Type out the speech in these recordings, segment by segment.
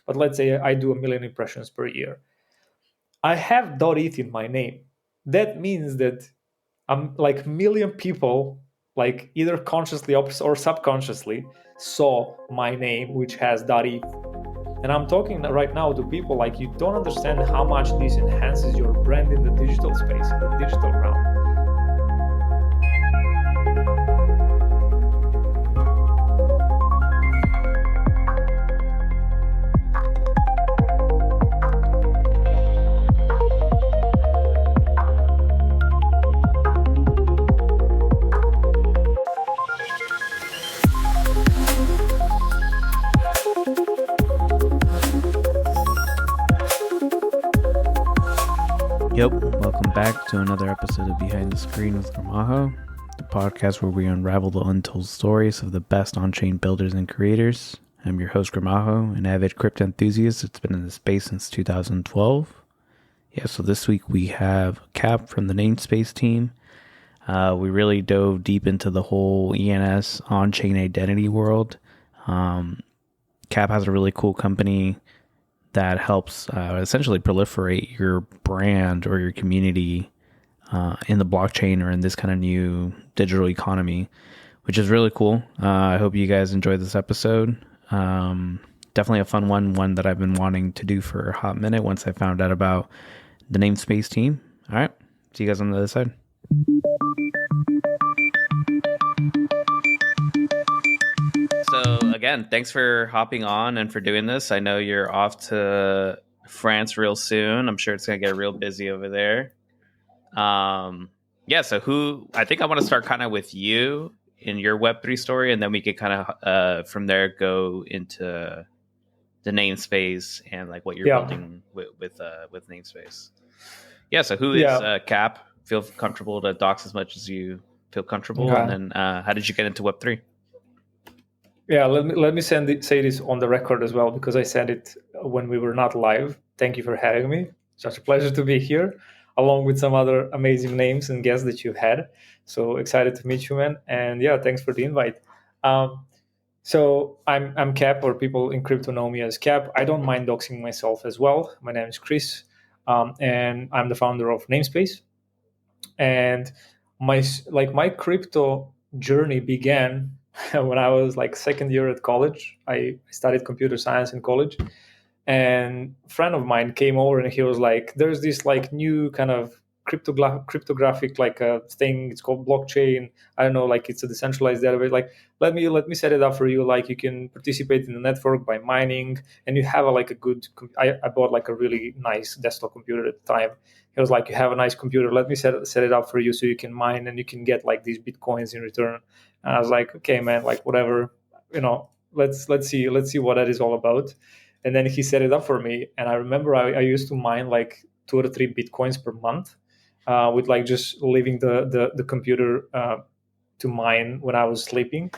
but let's say I do 1 million impressions per year. I have .eth in my name. That means that I'm like million people, like either consciously or subconsciously, saw my name, which has .eth. And I'm talking right now to people like you don't understand how much this enhances your brand in the digital space, in the digital realm. Yep, welcome back to another episode of Behind the Screen with Gramajo, the podcast where we unravel the untold stories of the best on-chain builders and creators. I'm your host Gramajo, an avid crypto enthusiast that's been in the space since 2012. So this week we have Cap from the Namespace team. We really dove deep into the whole ENS on-chain identity world. Cap has a really cool company that helps essentially proliferate your brand or your community in the blockchain or in this kind of new digital economy, which is really cool. I hope you guys enjoyed this episode. Definitely a fun one that I've been wanting to do for a hot minute once I found out about the Namespace team. All right, see you guys on the other side. So again, thanks for hopping on and for doing this. I know you're off to France real soon. I'm sure it's going to get real busy over there. So I think I want to start kind of with you in your Web3 story, and then we could kind of from there go into the Namespace and like what you're building with Namespace. So who is Cap? Feel comfortable to dox as much as you feel comfortable. Okay. And then how did you get into Web3? Yeah, let me say this on the record as well, because I said it when we were not live. Thank you for having me. Such a pleasure to be here, along with some other amazing names and guests that you've had. So excited to meet you, man. And yeah, thanks for the invite. So I'm Cap, or people in crypto know me as Cap. I don't mind doxing myself as well. My name is Chris, and I'm the founder of Namespace. And my crypto journey began when I was like second year at college. I studied computer science in college, and a friend of mine came over and he was like, there's this like new kind of cryptographic like a thing. It's called blockchain. I don't know, like it's a decentralized database. Like let me set it up for you. Like you can participate in the network by mining, and you have I bought like a really nice desktop computer at the time. He was like, you have a nice computer. Let me set it up for you so you can mine and you can get like these Bitcoins in return. And I was like, okay, man, like whatever, let's see what that is all about. And then he set it up for me. And I remember I used to mine like 2 or 3 Bitcoins per month with like just leaving the computer to mine when I was sleeping.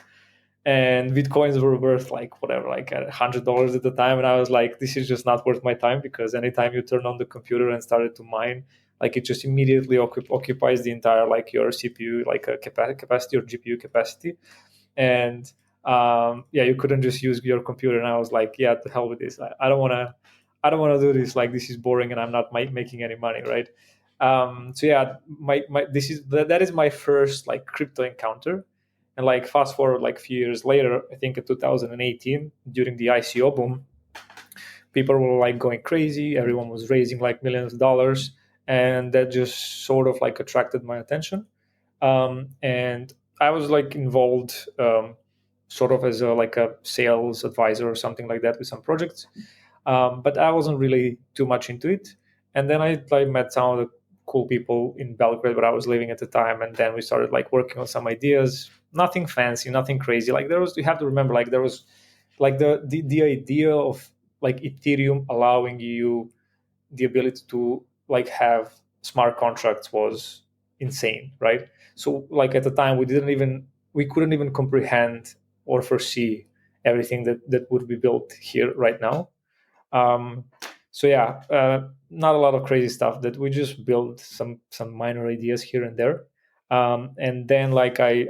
And Bitcoins were worth like whatever, like $100 at the time. And I was like, this is just not worth my time, because anytime you turn on the computer and started to mine, like it just immediately occupies the entire like your CPU, like a capacity or GPU capacity. And you couldn't just use your computer. And I was like, yeah, to hell with this. I don't want to do this. Like this is boring and I'm not making any money, right? That is my first like crypto encounter. And like fast forward like a few years later, I think in 2018, during the ICO boom, people were like going crazy. Everyone was raising like millions of dollars, and that just sort of like attracted my attention. And I was like involved sort of as a sales advisor or something like that with some projects. But I wasn't really too much into it. And then I met some of the cool people in Belgrade where I was living at the time. And then we started like working on some ideas, nothing fancy, nothing crazy. Like you have to remember, like there was like the idea of like Ethereum allowing you the ability to like have smart contracts was insane, right? So like at the time we couldn't even comprehend or foresee everything that would be built here right now. Not a lot of crazy stuff. That we just built some minor ideas here and there. And then like I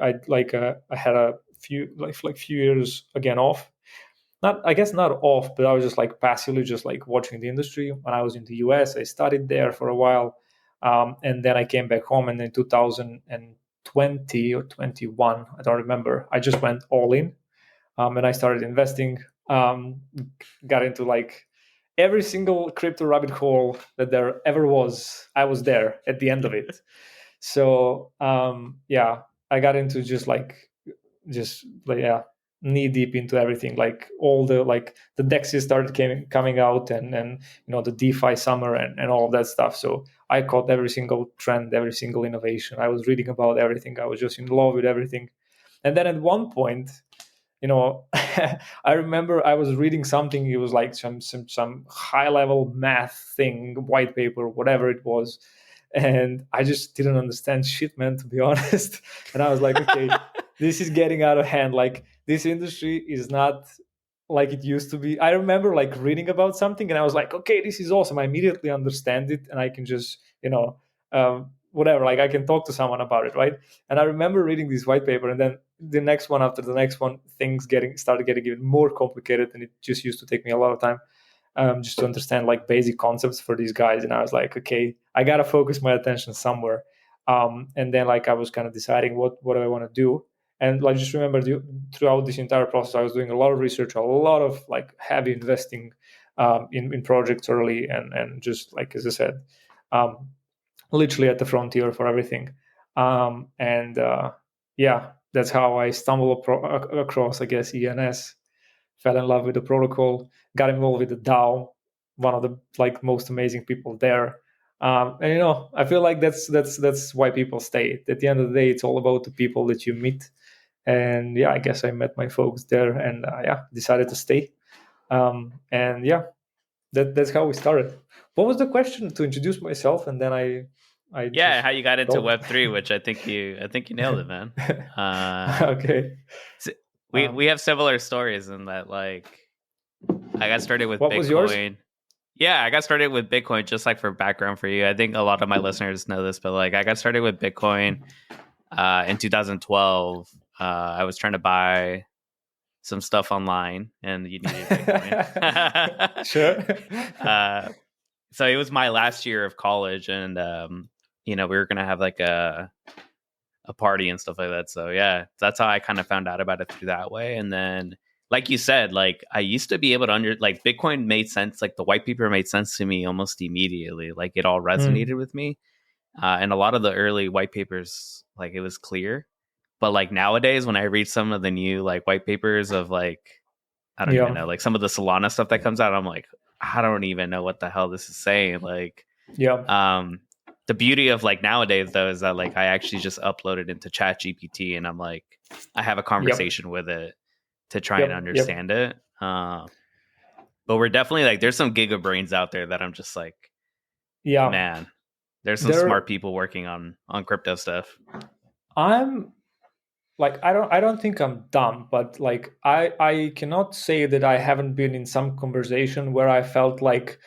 had a few years again off, not off, but I was just like passively just like watching the industry. When I was in the US, I studied there for a while. And then I came back home, and in 2020 or 21, I don't remember, I just went all in, and I started investing, got into like every single crypto rabbit hole that there ever was. I was there at the end of it. So yeah, I got into just knee deep into everything. Like all the DEXs started coming out, and the DeFi summer and all of that stuff. So I caught every single trend, every single innovation. I was reading about everything. I was just in love with everything. And then at one point, I remember I was reading something. It was like some high level math thing, white paper, whatever it was, and I just didn't understand shit, man, to be honest. And I was like, okay, this is getting out of hand. Like, this industry is not like it used to be. I remember like reading about something, and I was like, okay, this is awesome. I immediately understand it, and I can just whatever, like I can talk to someone about it, right? And I remember reading this white paper, and then the next one after the next one, things started getting even more complicated, and it just used to take me a lot of time just to understand like basic concepts for these guys. And I was like, okay, I gotta focus my attention somewhere. And then like I was kind of deciding what do I want to do. And like just remember, throughout this entire process, I was doing a lot of research, a lot of like heavy investing in projects early, and just like as I said, literally at the frontier for everything. Yeah, that's how I stumbled across, I guess, ENS. Fell in love with the protocol, got involved with the DAO, one of the like most amazing people there. And I feel like that's why people stay. At the end of the day, it's all about the people that you meet. And yeah, I guess I met my folks there, and decided to stay. And yeah, that's how we started. What was the question? To introduce myself, and then I how you got into Web3, which I think you nailed it, man. Okay. So we have similar stories in that, like, I got started with what Bitcoin. Was yours? Yeah, I got started with Bitcoin, just like for background for you. I think a lot of my listeners know this, but like I got started with Bitcoin in 2012. I was trying to buy some stuff online, and you needed Bitcoin. Sure. So it was my last year of college, and we were gonna have like a party and stuff like that. So yeah, that's how I kind of found out about it through that way. And then, like you said, like I used to be able to like Bitcoin made sense. Like the white paper made sense to me almost immediately. Like it all resonated with me. And a lot of the early white papers, like it was clear. But like nowadays, when I read some of the new like white papers of like, I don't even know, like some of the Solana stuff that comes out, I'm like, I don't even know what the hell this is saying. Like, the beauty of like nowadays though is that like I actually just upload it into ChatGPT, and I'm like, I have a conversation with it to try and understand it. But we're definitely like, there's some giga brains out there that I'm just like, man, there's some smart people working on crypto stuff. I'm like, I don't think I'm dumb, but like I cannot say that I haven't been in some conversation where I felt like,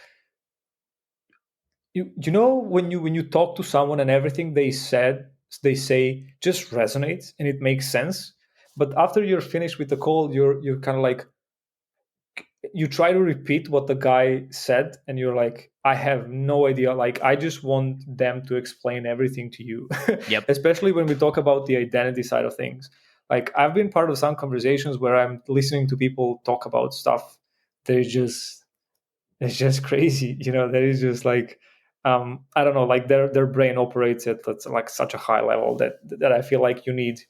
when you talk to someone and everything they say just resonates and it makes sense, but after you're finished with the call, you're kind of like, you try to repeat what the guy said, and you're like, I have no idea. Like, I just want them to explain everything to you. Yep. Especially when we talk about the identity side of things. Like, I've been part of some conversations where I'm listening to people talk about stuff. It's just crazy. There is just like, I don't know, like their brain operates at like such a high level that I feel like you need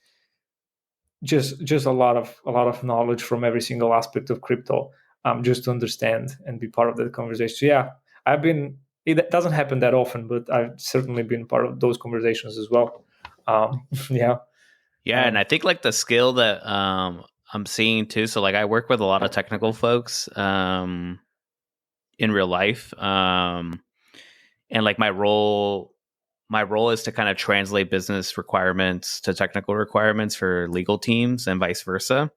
just a lot of knowledge from every single aspect of crypto, just to understand and be part of that conversation. So yeah, it doesn't happen that often, but I've certainly been part of those conversations as well. And I think like the skill that I'm seeing too, so like I work with a lot of technical folks in real life, and like my role is to kind of translate business requirements to technical requirements for legal teams and vice versa.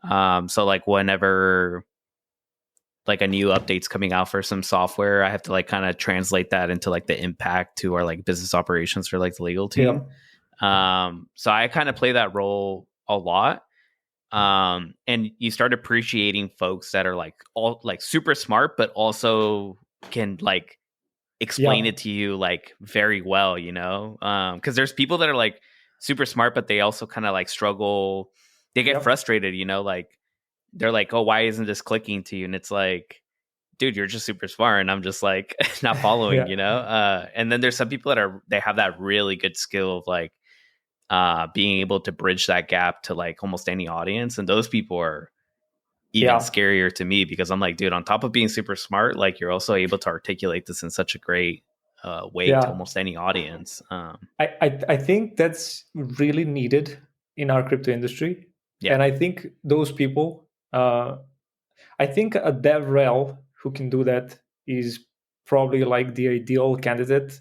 So like whenever like a new update's coming out for some software, I have to like kind of translate that into like the impact to our like business operations for like the legal team. So I kind of play that role a lot. And you start appreciating folks that are like all like super smart, but also can like explain Yeah, it to you like very well, you know? Because there's people that are like super smart, but they also kind of like struggle. They get yep, frustrated, you know? Like they're like, "Oh, why isn't this clicking to you?" And it's like, dude, you're just super smart, and I'm just like not following, yeah, you know? And then there's some people that are they have that really good skill of like being able to bridge that gap to like almost any audience, and those people are even yeah, scarier to me because I'm like, dude, on top of being super smart, like you're also able to articulate this in such a great way to yeah. almost any audience. I think that's really needed in our crypto industry, Yeah, and I think those people, I think a dev rel who can do that is probably like the ideal candidate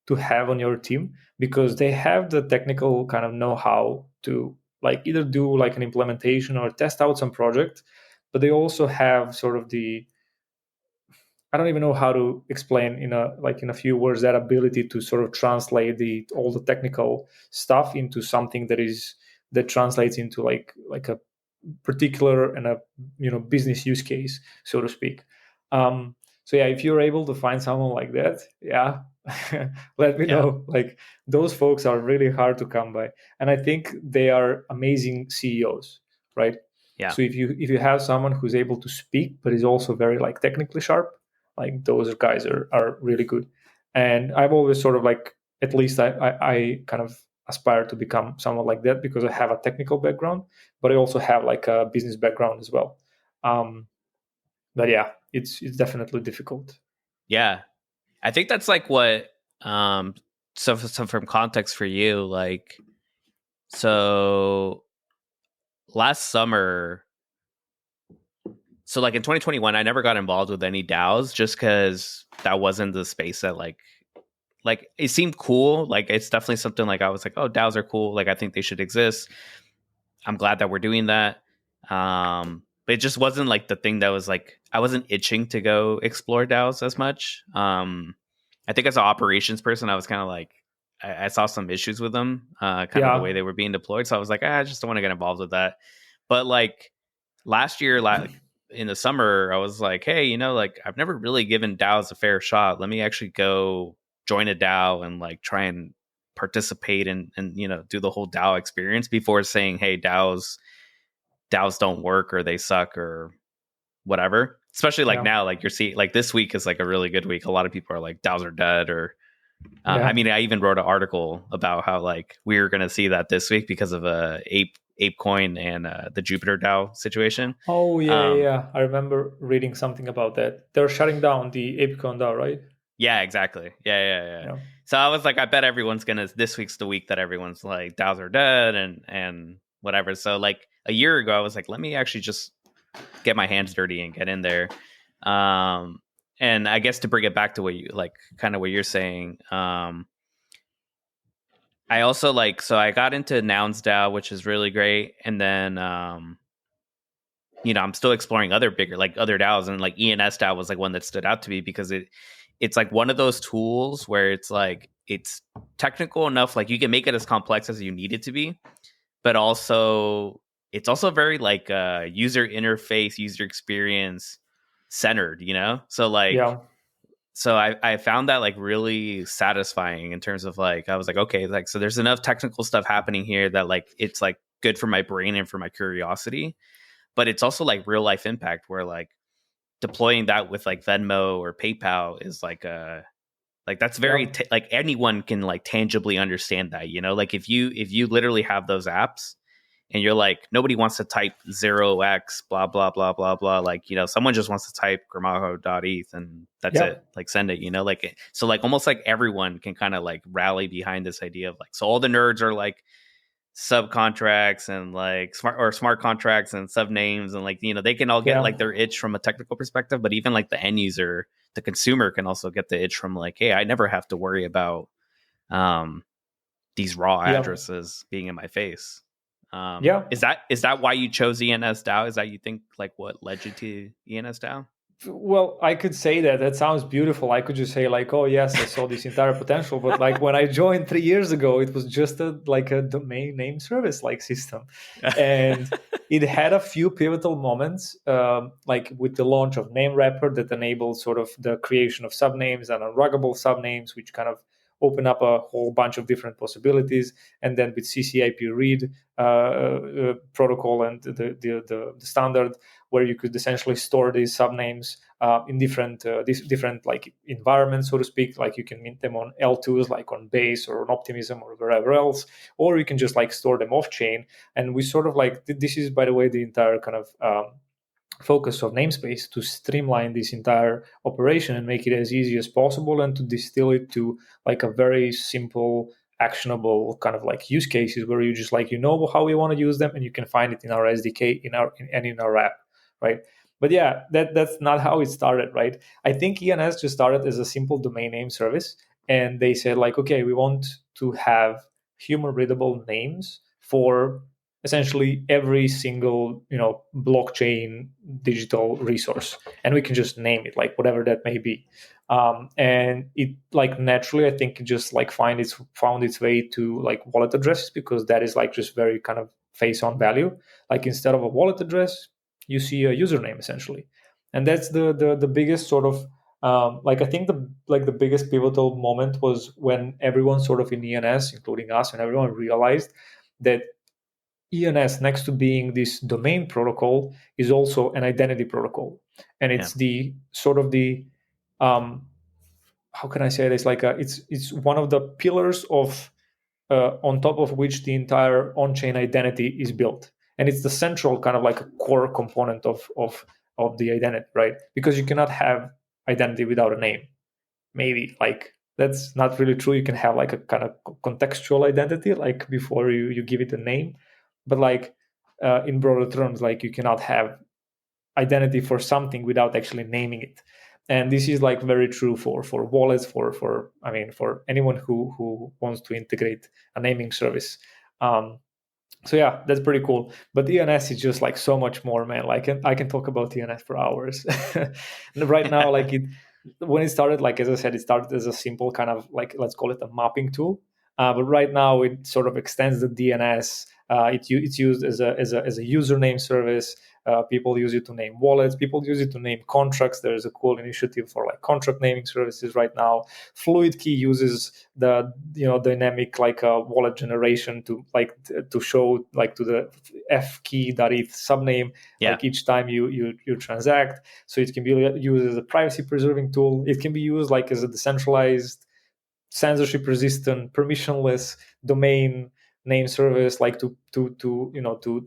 to have on your team, because they have the technical kind of know-how to like either do like an implementation or test out some project, but they also have sort of the, I don't even know how to explain in a few words, that ability to sort of translate the all the technical stuff into something that translates into like a particular and a business use case, so to speak. Um, so yeah, if you're able to find someone like that, yeah, let me yeah, know. Like those folks are really hard to come by, and I think they are amazing CEOs, right? yeah, So if you have someone who's able to speak but is also very like technically sharp, like those guys are really good. And I've always sort of like, at least I kind of aspire to become someone like that, because I have a technical background, but I also have like a business background as well. Um, but yeah, it's definitely difficult. yeah. I think that's like what. So from context for you, like so last summer. So like in 2021, I never got involved with any DAOs just because that wasn't the space that like it seemed cool. Like it's definitely something like I was like, oh, DAOs are cool. Like I think they should exist. I'm glad that we're doing that. But it just wasn't like the thing that was like I wasn't itching to go explore DAOs as much. I think as an operations person, I was kind of like I saw some issues with them, kind of the way Yeah, they were being deployed. So I was like, I just don't want to get involved with that. But like last year, like in the summer, I was like, hey, you know, like I've never really given DAOs a fair shot. Let me actually go join a DAO and like try and participate and you know do the whole DAO experience before saying, hey, DAOs don't work or they suck or whatever. Especially like yeah, now, like you're seeing like this week is like a really good week. A lot of people are like DAOs are dead or I yeah. mean, I even wrote an article about how like we are going to see that this week because of ape coin and the Jupiter DAO situation. Oh yeah, yeah, Um, yeah. I remember reading something about that. They're shutting down the Apicon DAO, right? yeah, exactly. Yeah. Yeah, So I was like, I bet everyone's gonna. This week's the week that everyone's like DAOs are dead and whatever. So like a year ago, I was like, let me actually just get my hands dirty and get in there. Um, and I guess to bring it back to what you like, kind of what you're saying. I also like so I got into Nouns DAO, which is really great, and then you know I'm still exploring other bigger like other DAOs, and like ENS DAO was like one that stood out to me because it's like one of those tools where it's like it's technical enough, like you can make it as complex as you need it to be, but also it's also very like user interface, user experience centered, you know. So like yeah, so I found that like really satisfying in terms of like I was like okay like so there's enough technical stuff happening here that like it's like good for my brain and for my curiosity, but it's also like real life impact where like deploying that with like Venmo or PayPal is like that's very yeah, like anyone can like tangibly understand that, you know, like if you literally have those apps and you're like nobody wants to type 0x blah blah blah blah blah, like you know someone just wants to type gramajo.eth and that's yeah, it, like send it, you know, like so like almost like everyone can kind of like rally behind this idea of like so all the nerds are like subcontracts and like smart contracts and sub names and like you know they can all get yeah, like their itch from a technical perspective, but even like the end user, the consumer can also get the itch from like hey I never have to worry about um these raw yeah, addresses being in my face. yeah. Is that why you chose ENS DAO? Is that you think like what led you to ENS DAO? Well, I could say that. That sounds beautiful. I could just say like, oh yes, I saw this entire potential. But like when I joined 3 years ago, it was just a domain name service like system, and it had a few pivotal moments, like with the launch of Name Wrapper that enabled sort of the creation of subnames and unruggable subnames, which kind of open up a whole bunch of different possibilities. And then with CCIP read protocol and the standard, where you could essentially store these subnames in these different like environments, so to speak. Like you can mint them on L2s, like on Base or on Optimism or wherever else, or you can just like store them off chain. And we sort of like, this is, by the way, the entire kind of focus of Namespace, to streamline this entire operation and make it as easy as possible, and to distill it to like a very simple, actionable kind of like use cases where you just like, how we want to use them, and you can find it in our SDK, in our app, right? But yeah, that's not how it started, right? I think ENS just started as a simple domain name service, and they said like, okay, we want to have human readable names for essentially every single blockchain digital resource, and we can just name it like whatever that may be. And it like naturally, I think, it just like found its way to like wallet addresses, because that is like just very kind of face on value. Like instead of a wallet address, you see a username essentially, and that's the biggest sort of like I think the biggest pivotal moment was when everyone sort of in ENS, including us, and everyone realized that ENS, next to being this domain protocol, is also an identity protocol, and it's the sort of the how can I say this? Like it's one of the pillars of on top of which the entire on-chain identity is built, and it's the central kind of like a core component of the identity, right? Because you cannot have identity without a name. Maybe like that's not really true. You can have like a kind of contextual identity, like before you give it a name, but like in broader terms, like you cannot have identity for something without actually naming it. And this is like very true for wallets, for anyone who wants to integrate a naming service. So yeah, that's pretty cool. But ENS is just like so much more, man. Like I can talk about ENS for hours. Right now, like when it started, like as I said, it started as a simple kind of like, let's call it a mapping tool. But right now it sort of extends the DNS. It's used as a username service. People use it to name wallets. People use it to name contracts. There is a cool initiative for like contract naming services right now. FluidKey uses the dynamic like wallet generation to like to show like to the fkey.eth subname like each time you transact. So it can be used as a privacy preserving tool. It can be used like as a decentralized, censorship resistant, permissionless domain name service, like to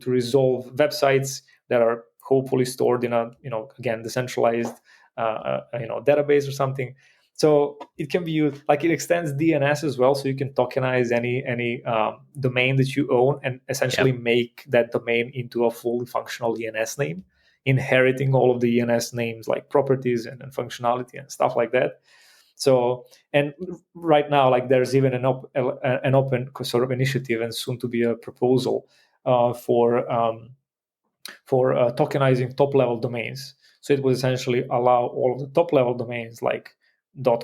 resolve websites that are hopefully stored in a again decentralized database or something. So it can be used, like it extends DNS as well, so you can tokenize any domain that you own and essentially make that domain into a fully functional ENS name, inheriting all of the ENS names like properties and functionality and stuff like that. So, and right now, like there's even an open sort of initiative and soon to be a proposal for tokenizing top level domains. So it will essentially allow all of the top level domains like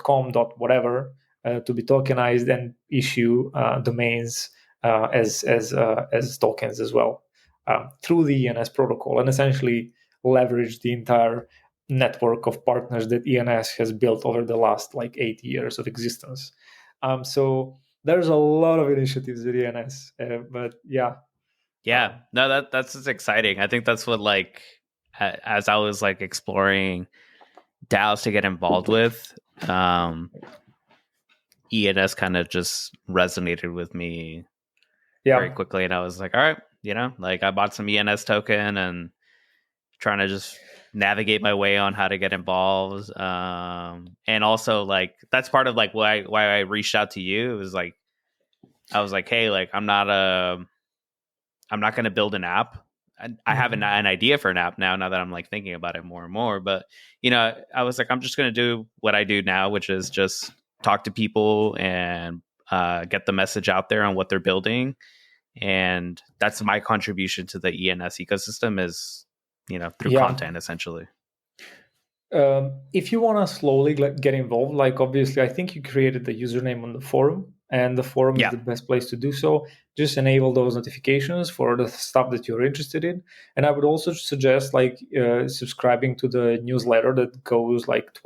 .com, .whatever to be tokenized and issue domains as tokens as well through the ENS protocol, and essentially leverage the entire network of partners that ENS has built over the last like 8 years of existence. So there's a lot of initiatives at ENS, but yeah. No, that's just exciting. I think that's what, like, as I was like exploring DAOs to get involved with, ENS kind of just resonated with me very quickly, and I was like, all right, like I bought some ENS token and trying to just navigate my way on how to get involved. And also, like, that's part of like why I reached out to you. It was like, I was like, hey, like I'm not going to build an app. I have an idea for an app now that I'm like thinking about it more and more. But, I was like, I'm just going to do what I do now, which is just talk to people and get the message out there on what they're building. And that's my contribution to the ENS ecosystem is, through content, essentially. If you want to slowly get involved, like obviously, I think you created the username on the forum, and the forum is the best place to do so. Just enable those notifications for the stuff that you're interested in. And I would also suggest like subscribing to the newsletter that goes like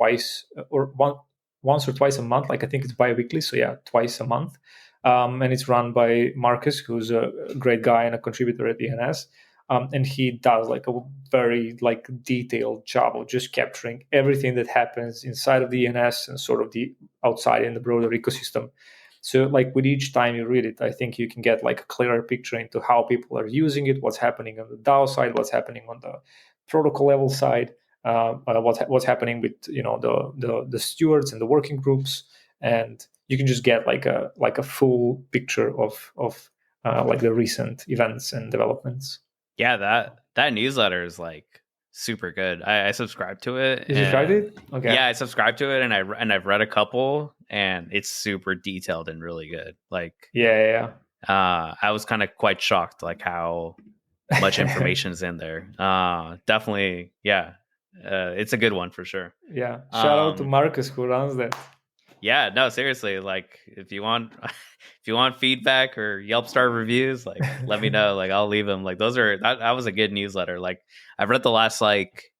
once or twice a month. Like I think it's bi-weekly, so yeah, twice a month. And it's run by Marcus, who's a great guy and a contributor at ENS. And he does like a very like detailed job of just capturing everything that happens inside of the ENS and sort of the outside in the broader ecosystem. So like with each time you read it, I think you can get like a clearer picture into how people are using it, what's happening on the DAO side, what's happening on the protocol level side, what's happening with the stewards and the working groups, and you can just get like a full picture of like the recent events and developments. Yeah, that newsletter is like super good. I subscribe to it. You subscribed it? Okay. Yeah, I subscribe to it, and I've read a couple, and it's super detailed and really good. Like, yeah. I was kind of quite shocked, like how much information is in there. Definitely, yeah. It's a good one for sure. Yeah. Shout out to Marcus who runs that. Yeah, no, seriously. Like, if you want feedback or Yelp star reviews, like, let me know. Like, I'll leave them. Like, that was a good newsletter. Like, I've read the last like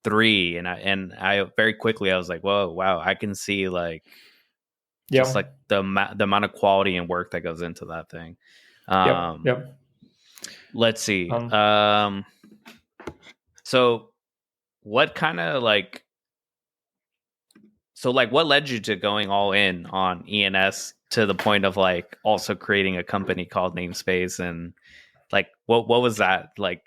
3, and I very quickly I was like, whoa, wow, I can see like just like the amount of quality and work that goes into that thing. Yep. Let's see. So what kind of like. So, like, what led you to going all in on ENS to the point of like also creating a company called Namespace, and like what was that like?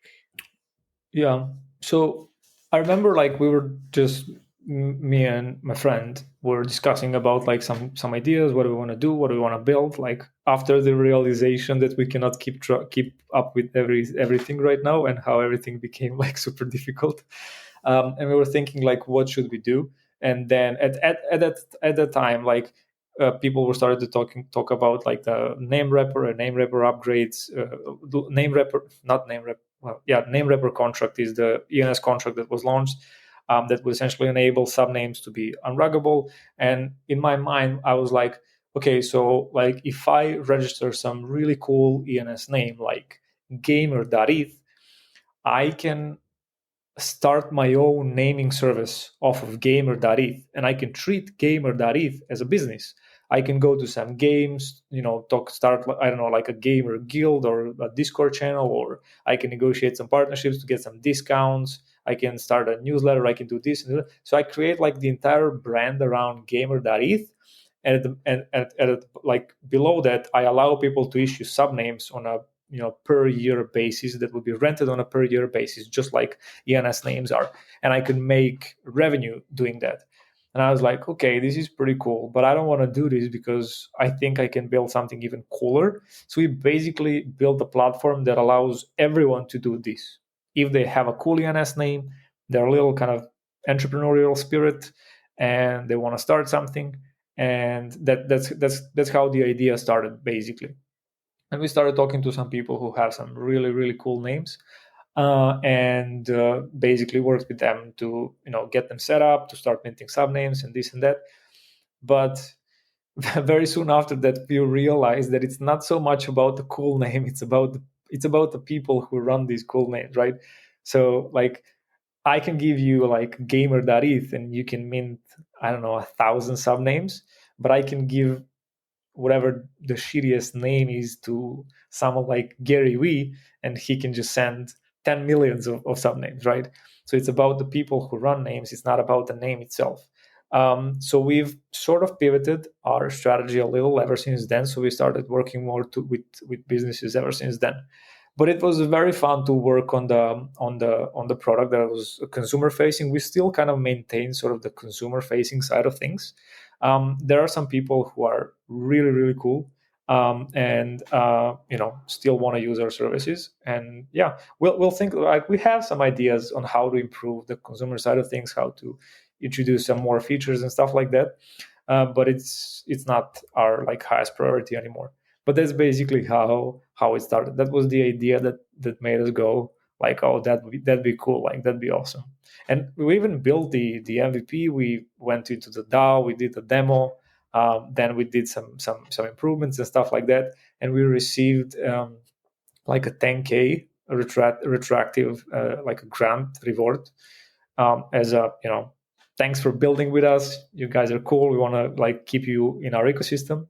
Yeah. So I remember like we were just me and my friend were discussing about like some ideas, what do we want to do, what do we want to build. Like after the realization that we cannot keep up with everything right now, and how everything became like super difficult, and we were thinking like, what should we do? And then at that time, like people were started to talk about like the name wrapper and name wrapper upgrades. Name wrapper contract is the ENS contract that was launched that would essentially enable subnames to be unruggable. And in my mind, I was like, okay, so like if I register some really cool ENS name like gamer.eth, I can start my own naming service off of gamer.eth, and I can treat gamer.eth as a business. I can go to some games, start, I don't know, like a gamer guild or a Discord channel, or I can negotiate some partnerships to get some discounts. I can start a newsletter. I can do this and that. So I create like the entire brand around gamer.eth. And like below that, I allow people to issue subnames on a per year basis that will be rented on a per year basis, just like ENS names are. And I can make revenue doing that. And I was like, okay, this is pretty cool, but I don't want to do this because I think I can build something even cooler. So we basically built a platform that allows everyone to do this. If they have a cool ENS name, they're a little kind of entrepreneurial spirit, and they want to start something. And that's how the idea started, basically. And we started talking to some people who have some really, really cool names, and basically worked with them to get them set up, to start minting subnames and this and that. But very soon after that, we realized that it's not so much about the cool name; it's about the people who run these cool names, right? So like, I can give you like gamer.eth and you can mint, I don't know, 1,000 subnames, but I can give whatever the shittiest name is to someone like Gary Wee, and he can just send 10 millions of subnames, right? So it's about the people who run names. It's not about the name itself. So we've sort of pivoted our strategy a little ever since then. So we started working more with businesses ever since then. But it was very fun to work on the product that was consumer facing. We still kind of maintain sort of the consumer facing side of things. There are some people who are really, really cool, and still want to use our services. And yeah, we'll think, like, we have some ideas on how to improve the consumer side of things, how to introduce some more features and stuff like that. But it's not our like highest priority anymore. But that's basically how it started. That was the idea that made us go, like, oh, that'd be cool, like that'd be awesome. And we even built the MVP. We went into the DAO, we did a demo, then we did some improvements and stuff like that, and we received like a 10K retroactive like a grant reward, as a, thanks for building with us, you guys are cool, we want to like keep you in our ecosystem.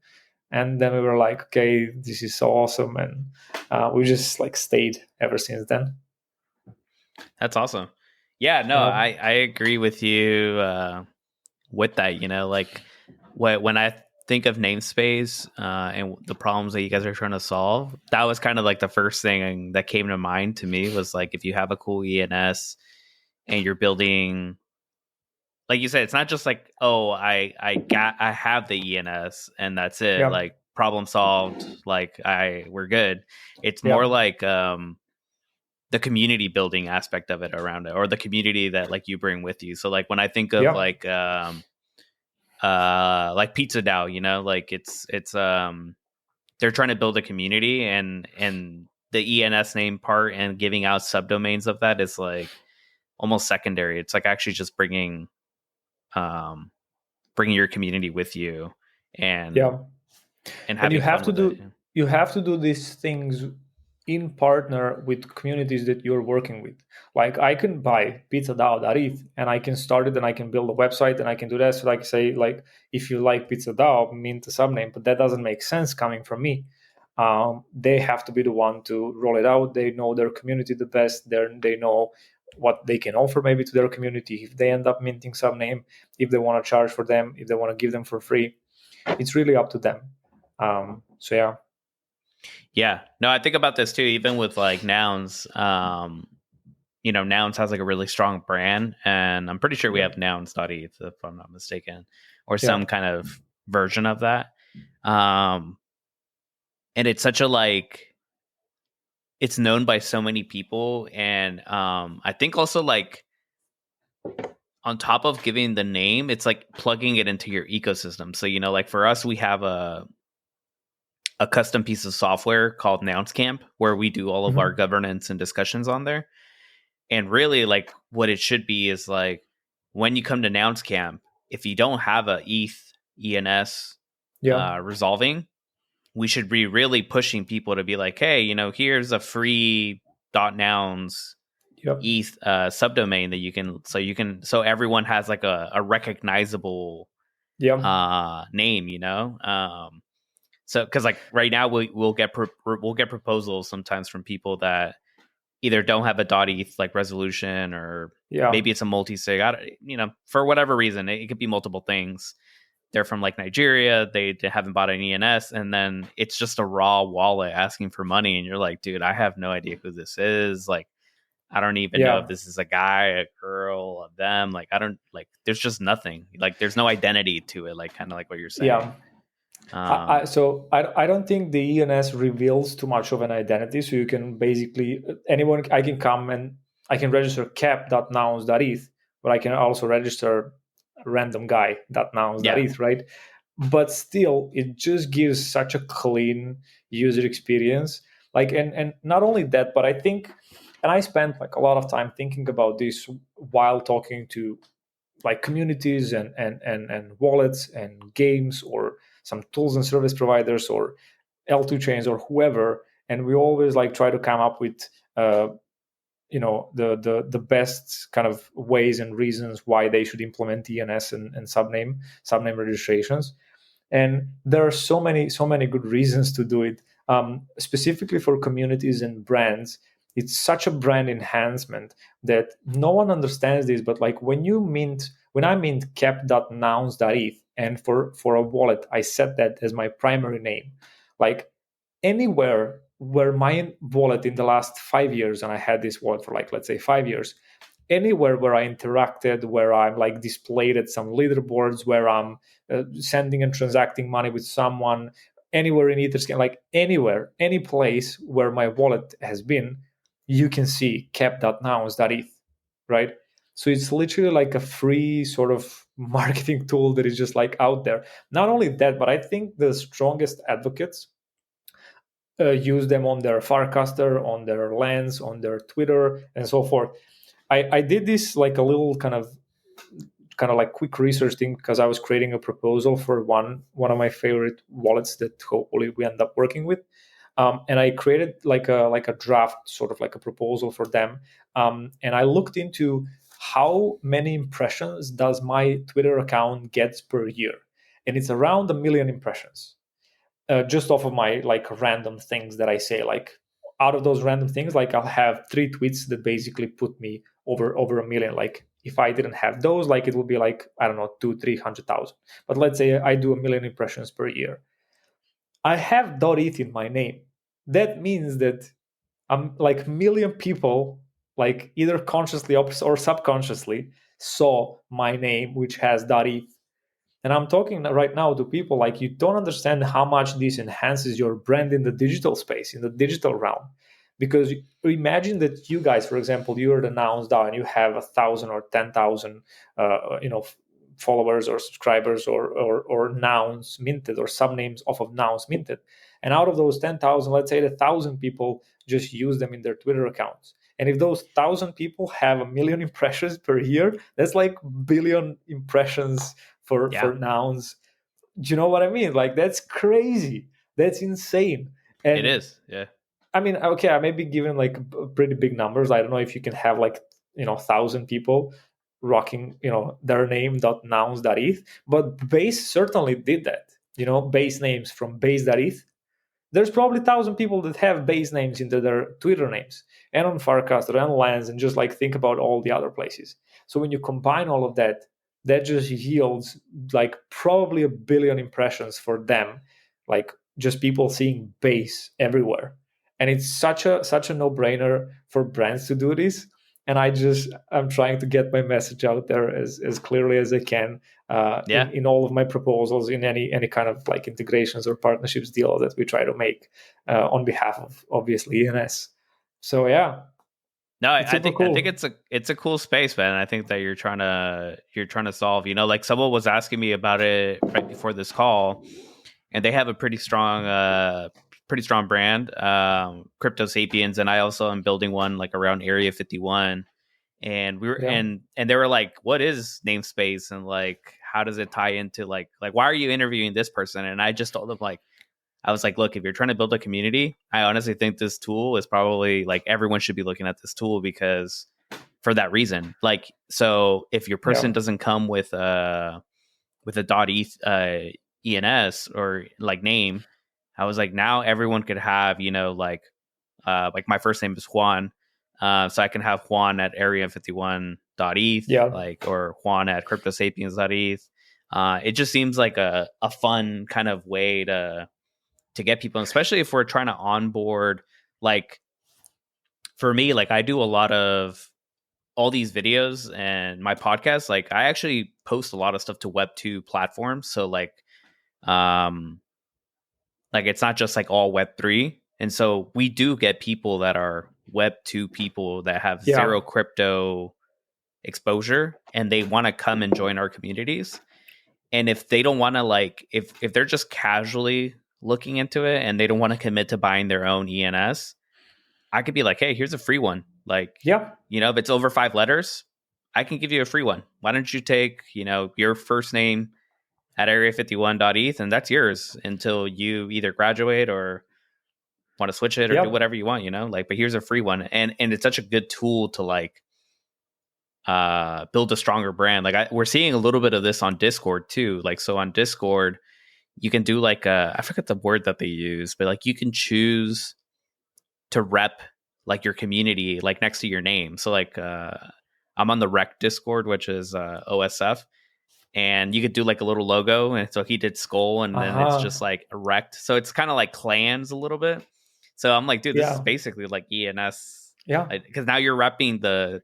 And then we were like, okay, this is so awesome, and we just like stayed ever since then. That's awesome. Yeah, no, I agree with you with that. Like when I think of Namespace and the problems that you guys are trying to solve, that was kind of like the first thing that came to mind to me, was like, if you have a cool ENS and you're building, like you said, it's not just like, oh, I have the ENS and that's it. Yeah. Like, problem solved. Like, we're good. It's more like the community building aspect of it around it, or the community that like you bring with you. So like when I think of like Pizza DAO, like it's they're trying to build a community, and the ENS name part and giving out subdomains of that is like almost secondary. It's like actually just bringing your community with you, and having you have fun to with do it. You have to do these things in partner with communities that you're working with. Like, I can buy PizzaDAO.eth and I can start it and I can build a website and I can do that. So like, say, like, if you like PizzaDAO, mint a subname, but that doesn't make sense coming from me. They have to be the one to roll it out. They know their community the best. They know what they can offer maybe to their community. If they end up minting subname, if they want to charge for them, if they want to give them for free, it's really up to them. So yeah. Yeah, no, I think about this too, even with like Nouns. Nouns has like a really strong brand, and I'm pretty sure we have nouns.eth, if I'm not mistaken, or some kind of version of that. And it's such a like, it's known by so many people, and I think also like on top of giving the name, it's like plugging it into your ecosystem. So like for us, we have a custom piece of software called NounsCamp, where we do all of our governance and discussions on there. And really, like, what it should be is like, when you come to NounsCamp, if you don't have a ENS resolving, we should be really pushing people to be like, hey, here's a free .nouns ETH subdomain that you can, so everyone has like a recognizable name, So, because like right now we'll get proposals sometimes from people that either don't have a .eth like resolution, or maybe it's a multi-sig. For whatever reason, it could be multiple things. They're from like Nigeria, they haven't bought an ENS, and then it's just a raw wallet asking for money, and you're like, dude, I have no idea who this is. Like, I don't even know if this is a guy, a girl, a them. Like, I don't, like, there's just nothing. Like, there's no identity to it. Like, kind of like what you're saying. Yeah. So I don't think the ENS reveals too much of an identity. So you can basically, I can come and I can register cap.nouns.eth, but I can also register random guy.nouns.eth, right? But still, it just gives such a clean user experience. Like, and not only that, but I think, and I spent like a lot of time thinking about this while talking to like communities and wallets and games, or some tools and service providers, or L2 chains, or whoever, and we always like try to come up with the best kind of ways and reasons why they should implement ENS and subname registrations. And there are so many good reasons to do it. Specifically for communities and brands, it's such a brand enhancement that no one understands this. But like when I mint cap.nouns.eth, and for a wallet, I set that as my primary name. Like, anywhere where my wallet in the last 5 years, and I had this wallet for like, let's say 5 years, anywhere where I interacted, where I'm like displayed at some leaderboards, where I'm sending and transacting money with someone, anywhere in Etherscan, like anywhere, any place where my wallet has been, you can see cap.nouns.eth, right? So it's literally like a free sort of marketing tool that is just like out there. Not only that, but I think the strongest advocates use them on their Farcaster, on their Lens, on their Twitter, and so forth. I did this like a little kind of like quick research thing because I was creating a proposal for one of my favorite wallets that hopefully we end up working with. And I created like a draft, sort of like a proposal for them. And I looked into how many impressions does my Twitter account gets per year, and it's around 1 million impressions, just off of my like random things that I say. Like out of those random things, like I'll have 3 tweets that basically put me over 1 million. Like if I didn't have those, like it would be like, I don't know, 200,000-300,000. But let's say I do 1 million impressions per year. I have .eth in my name. That means that I'm like million people, like either consciously or subconsciously, saw my name, which has .eth. And I'm talking right now to people like, you don't understand how much this enhances your brand in the digital space, in the digital realm. Because imagine that you guys, for example, you're the Nouns DAO and you have 1,000 or 10,000, followers or subscribers or nouns minted or subnames off of nouns minted. And out of those 10,000, let's say 1,000 people just use them in their Twitter accounts. And if those 1,000 people have 1 million impressions per year, that's like billion impressions for nouns. Do you know what I mean? Like, that's crazy. That's insane. And it is. Yeah. I mean, okay, I may be giving like pretty big numbers. I don't know if you can have like, 1,000 people rocking, their name.nouns.eth, but Base certainly did that. Base names from base.eth. There's probably 1,000 people that have base names into their Twitter names and on Farcaster and Lens, and just like think about all the other places. So when you combine all of that, that just yields like probably 1 billion impressions for them, like just people seeing base everywhere. And it's such a no-brainer for brands to do this. And I'm trying to get my message out there as clearly as I can, in all of my proposals, in any kind of like integrations or partnerships deal that we try to make on behalf of obviously ENS. So yeah. No, I think cool. I think it's a cool space, man. I think that you're trying to solve. Like someone was asking me about it right before this call, and they have a pretty strong brand, Crypto Sapiens, and I also am building one like around Area 51. And we were and they were like, "What is Namespace, and like how does it tie into like why are you interviewing this person?" And I just told them like, I was like, look, if you're trying to build a community, I honestly think this tool is probably like everyone should be looking at this tool because for that reason. Like, so if your person doesn't come with a .eth ENS or like name, I was like, now everyone could have, like my first name is Juan. So I can have Juan at area51.eth, like, or Juan at cryptosapiens.eth. It just seems like a fun kind of way to get people, especially if we're trying to onboard. Like for me, like I do a lot of all these videos and my podcast, like I actually post a lot of stuff to Web2 platforms. So like it's not just like all Web3. And so we do get people that are Web2 people that have zero crypto exposure and they want to come and join our communities. And if they don't want to, like, if they're just casually looking into it and they don't want to commit to buying their own ENS, I could be like, hey, here's a free one. Like, if it's over 5 letters, I can give you a free one. Why don't you take, your first name at area51.eth and that's yours until you either graduate or want to switch it or do whatever you want, like, but here's a free one. And it's such a good tool to like build a stronger brand. Like we're seeing a little bit of this on Discord too. Like, so on Discord, you can do like I forget the word that they use, but like you can choose to rep like your community, like next to your name. So like I'm on the Rec Discord, which is OSF, and you could do like a little logo. And so he did skull, and then it's just like erect. So it's kind of like clans a little bit. So I'm like, dude, this is basically like ENS. Yeah. Because now you're repping the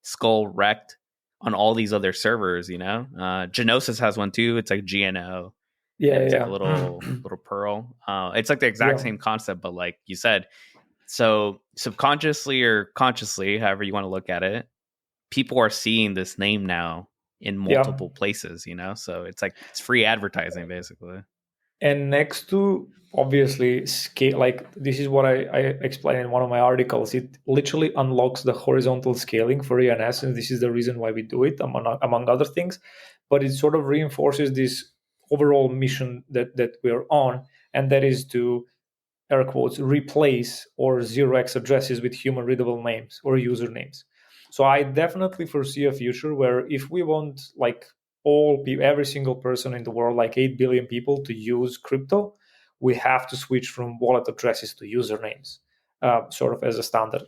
skull rect on all these other servers, Genosis has one too. It's like GNO. It's like a little pearl. It's like the exact same concept, but like you said, so subconsciously or consciously, however you want to look at it, people are seeing this name now in multiple places, so it's like it's free advertising basically. And next to obviously scale, like this is what I explained in one of my articles, it literally unlocks the horizontal scaling for ENS, and this is the reason why we do it, among other things. But it sort of reinforces this overall mission that we're on, and that is to, air quotes, replace or 0x addresses with human readable names or usernames. So I definitely foresee a future where if we want like every single person in the world, like 8 billion people, to use crypto, we have to switch from wallet addresses to usernames, sort of as a standard.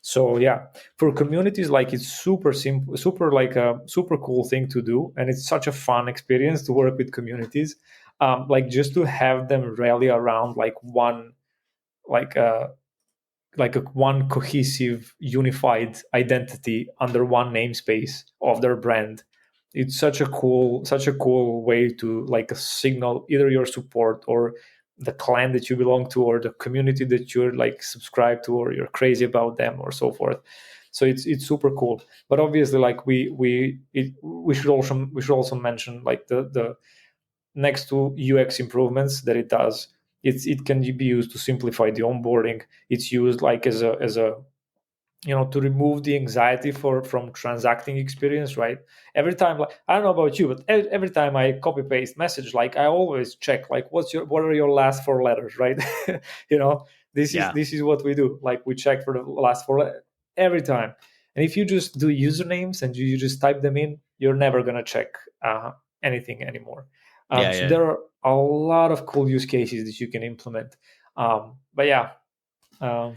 So yeah, for communities, like it's super simple, super like a super cool thing to do, and it's such a fun experience to work with communities. Like just to have them rally around like one, like a one cohesive, unified identity under one namespace of their brand. It's such a cool way to like signal either your support or the clan that you belong to or the community that you're like subscribed to or you're crazy about them or so forth. So it's super cool. But obviously, like we should also mention like the next to UX improvements that it does, it can be used to simplify the onboarding. It's used like as a to remove the anxiety from transacting experience, right? Every time, like I don't know about you, but every time I copy paste message, like I always check like what are your last four letters, right? you know this is what we do, like we check for the last four every time. And if you just do usernames and you just type them in, you're never going to check anything anymore. So Yeah. there are a lot of cool use cases that you can implement. But yeah. All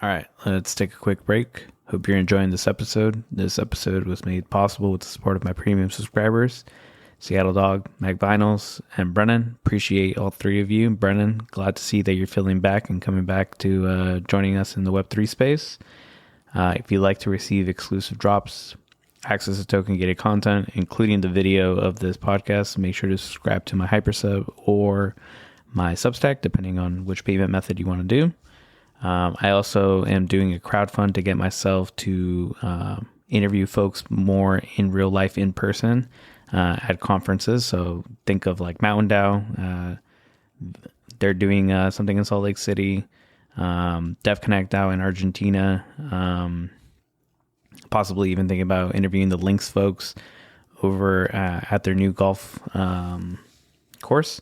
right, let's take a quick break. Hope you're enjoying this episode. This episode was made possible with the support of my premium subscribers, Seattle Dog, Mag Vinyls, and Brennan. Appreciate all three of you. Brennan, glad to see that you're feeling back and coming back to joining us in the Web3 space. If you'd like to receive exclusive drops, access to token-gated content, including the video of this podcast, make sure to subscribe to my Hypersub or my Substack, depending on which payment method you want to do. I also am doing a crowdfund to get myself to interview folks more in real life, in person, at conferences. So think of like Mountain DAO. They're doing something in Salt Lake City. DevConnect DAO in Argentina. Possibly even thinking about interviewing the Lynx folks over at their new golf course.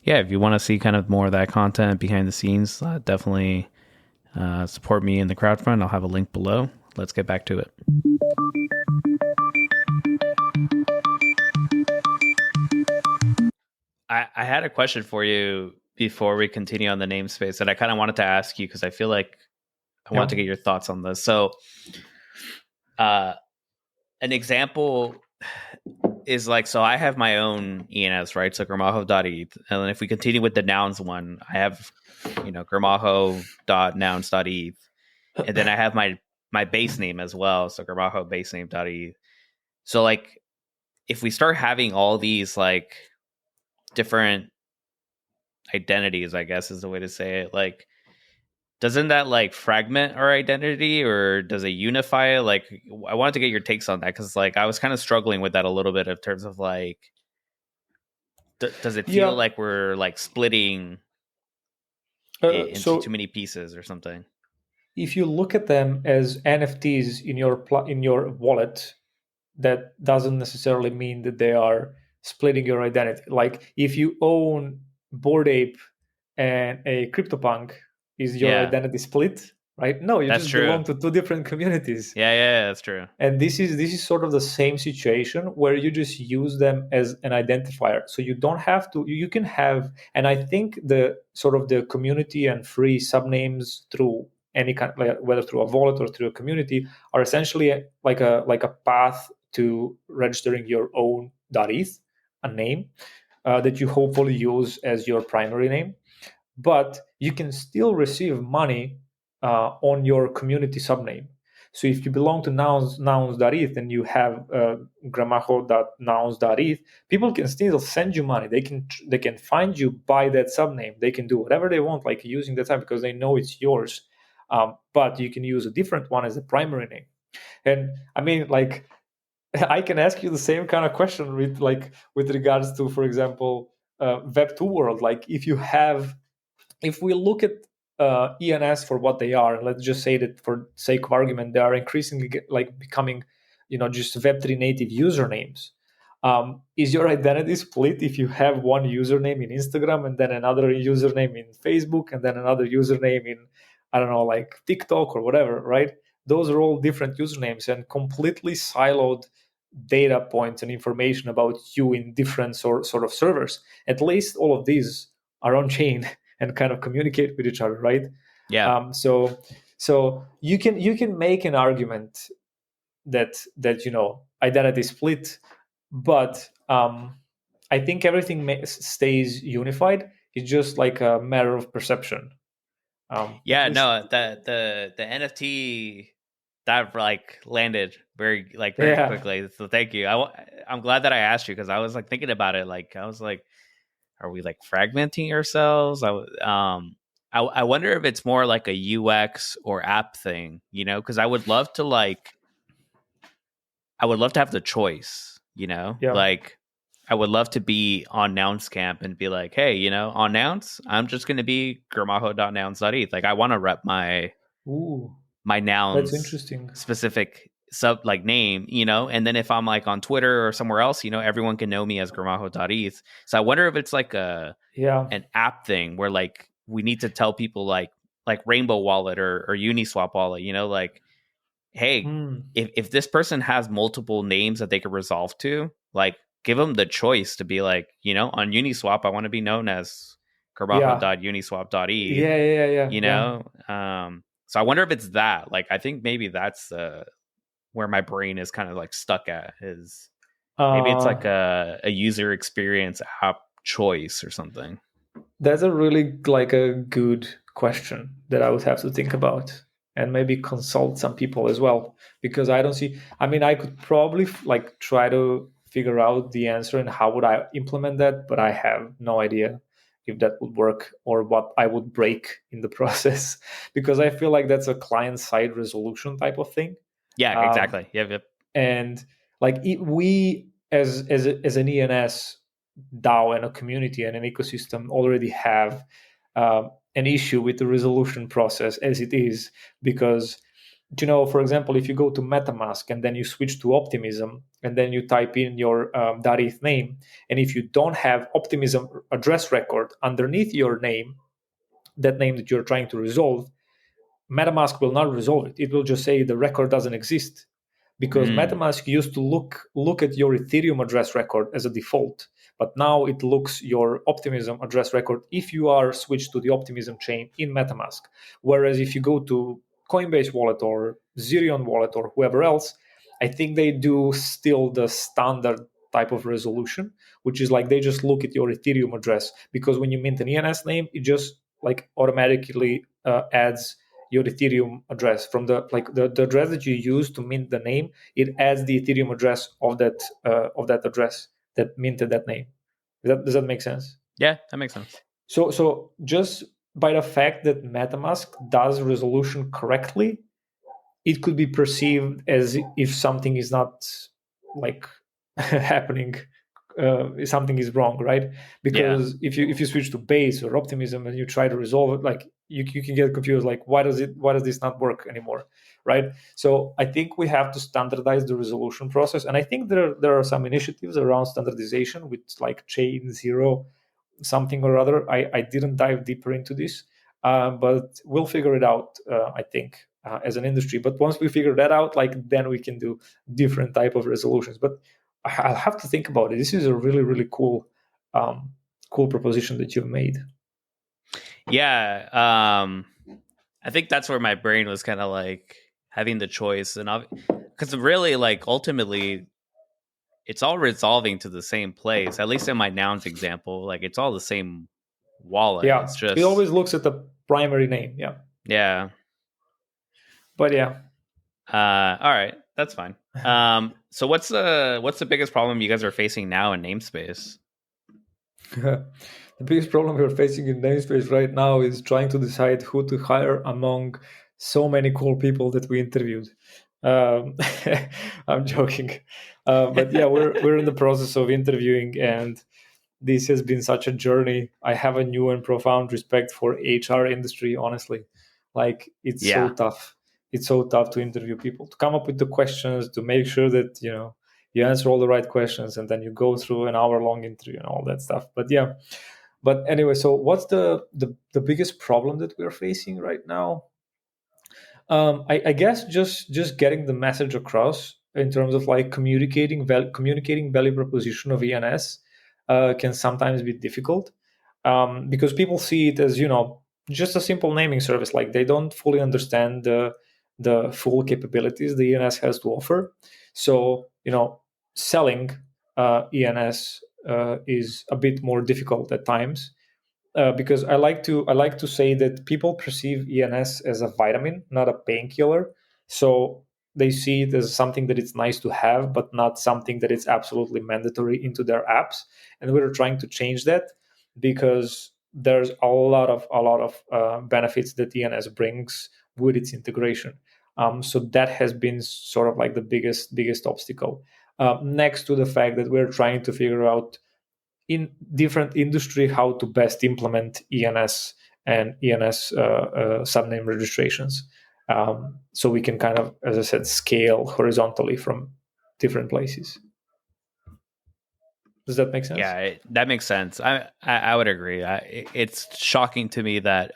Yeah, if you want to see kind of more of that content behind the scenes, definitely support me in the crowdfund. I'll have a link below. Let's get back to it. I had a question for you before we continue on the namespace that I kind of wanted to ask you because I feel like I want to get your thoughts on this. So an example is like, so I have my own ENS, right? So Gramajo.eth. And then if we continue with the nouns one, I have, Gramajo.nouns.eth. And then I have my base name as well. So Gramajo basename.eth. So like, if we start having all these like different identities, I guess is the way to say it, like, doesn't that like fragment our identity or does it unify it? Like, I wanted to get your takes on that because like I was kind of struggling with that a little bit in terms of like, does it feel like we're like splitting into too many pieces or something? If you look at them as NFTs in your wallet, that doesn't necessarily mean that they are splitting your identity. Like if you own Bored Ape and a CryptoPunk, is your identity split? Right? No, you just belong to two different communities. Yeah, that's true. And this is sort of the same situation where you just use them as an identifier. So you don't have to. You can have, and I think the sort of the community and free subnames through any kind, like whether through a wallet or through a community, are essentially like a path to registering your own .eth, a name that you hopefully use as your primary name. But you can still receive money on your community subname. So if you belong to nouns.eth and you have gramajo.nouns.eth, people can still send you money. They can find you by that subname. They can do whatever they want, like using that time, because they know it's yours. But you can use a different one as a primary name. And I mean, like, I can ask you the same kind of question with regards to, for example, Web 2 world. Like, if we look at ENS for what they are, let's just say that for sake of argument, they are increasingly becoming, just Web3 native usernames. Is your identity split if you have one username in Instagram and then another username in Facebook and then another username in, I don't know, like TikTok or whatever, right? Those are all different usernames and completely siloed data points and information about you in different sort of servers. At least all of these are on chain and kind of communicate with each other, right? Yeah. So you can make an argument that identity split, but I think everything stays unified. It's just like a matter of perception. Yeah, no, the NFT that like landed very Yeah. quickly. So thank you. I'm glad that I asked you because I was like thinking about it. Like I was like, are we like fragmenting ourselves? I wonder if it's more like a UX or app thing, because I would love to have the choice, Yeah. like I would love to be on Nounce Camp and be like, hey, on Nounce, I'm just going to be gramajo.nounce.eth. Like I want to rep my That's Nouns interesting. specific name, and then if I'm like on Twitter or somewhere else, everyone can know me as gramajo.eth. So I wonder if it's like an app thing where like we need to tell people like Rainbow Wallet or Uniswap Wallet, like, hey, if this person has multiple names that they could resolve to, like give them the choice to be like, on Uniswap, I want to be known as gramajo.uniswap.eth. Yeah. So I wonder if it's that. Like, I think maybe that's where my brain is kind of like stuck at. Is maybe it's like a user experience app choice or something. That's a really like a good question that I would have to think about and maybe consult some people as well, because I don't see. I mean, I could probably like try to figure out the answer and how would I implement that, but I have no idea if that would work or what I would break in the process, because I feel like that's a client side resolution type of thing. Yeah, exactly. Yep. And like we as an ENS DAO and a community and an ecosystem already have an issue with the resolution process as it is, because for example, if you go to MetaMask and then you switch to Optimism and then you type in your .eth name, and if you don't have Optimism address record underneath your name, that name that you're trying to resolve, MetaMask will not resolve it. It will just say the record doesn't exist, because MetaMask used to look at your Ethereum address record as a default, but now it looks your Optimism address record if you are switched to the Optimism chain in MetaMask. Whereas if you go to Coinbase wallet or Zerion wallet or whoever else, I think they do still the standard type of resolution, which is like they just look at your Ethereum address, because when you mint an ENS name, it just like automatically adds your Ethereum address from the address that you use to mint the name. It adds the Ethereum address of that address that minted that name. Does that make sense? Yeah, that makes sense. So just by the fact that MetaMask does resolution correctly, it could be perceived as if something is not like happening. Something is wrong, right? Because if you switch to Base or Optimism and you try to resolve it, like you can get confused, like why does this not work anymore, right? So I think we have to standardize the resolution process, and I think there are some initiatives around standardization with like Chain Zero something or other. I didn't dive deeper into this, but we'll figure it out. I think as an industry. But once we figure that out, like then we can do different type of resolutions. But I'll have to think about it. This is a really, really cool proposition that you've made. Yeah, I think that's where my brain was kind of like having the choice, and because really, like ultimately, it's all resolving to the same place. At least in my Nouns example, like it's all the same wallet. Yeah, it's just it always looks at the primary name. Yeah. But yeah. All right, that's fine. So what's the biggest problem you guys are facing now in Namespace? The biggest problem we're facing in Namespace right now is trying to decide who to hire among so many cool people that we interviewed. I'm joking, but yeah, we're in the process of interviewing, and this has been such a journey. I have a new and profound respect for HR industry. Honestly, like it's so Yeah. tough. It's so tough to interview people, to come up with the questions, to make sure that you answer all the right questions, and then you go through an hour-long interview and all that stuff. But yeah, but anyway, so what's the biggest problem that we're facing right now? I guess just getting the message across in terms of like communicating value proposition of ENS can sometimes be difficult, because people see it as just a simple naming service. Like they don't fully understand the full capabilities the ENS has to offer. So selling ENS is a bit more difficult at times, because I like to say that people perceive ENS as a vitamin, not a painkiller. So they see it as something that it's nice to have, but not something that it's absolutely mandatory into their apps. And we're trying to change that, because there's a lot of benefits that ENS brings with its integration. So that has been sort of like the biggest obstacle. Next to the fact that we're trying to figure out in different industry how to best implement ENS and ENS subname registrations, so we can kind of, as I said, scale horizontally from different places. Does that make sense? Yeah, that makes sense. I would agree. It's shocking to me that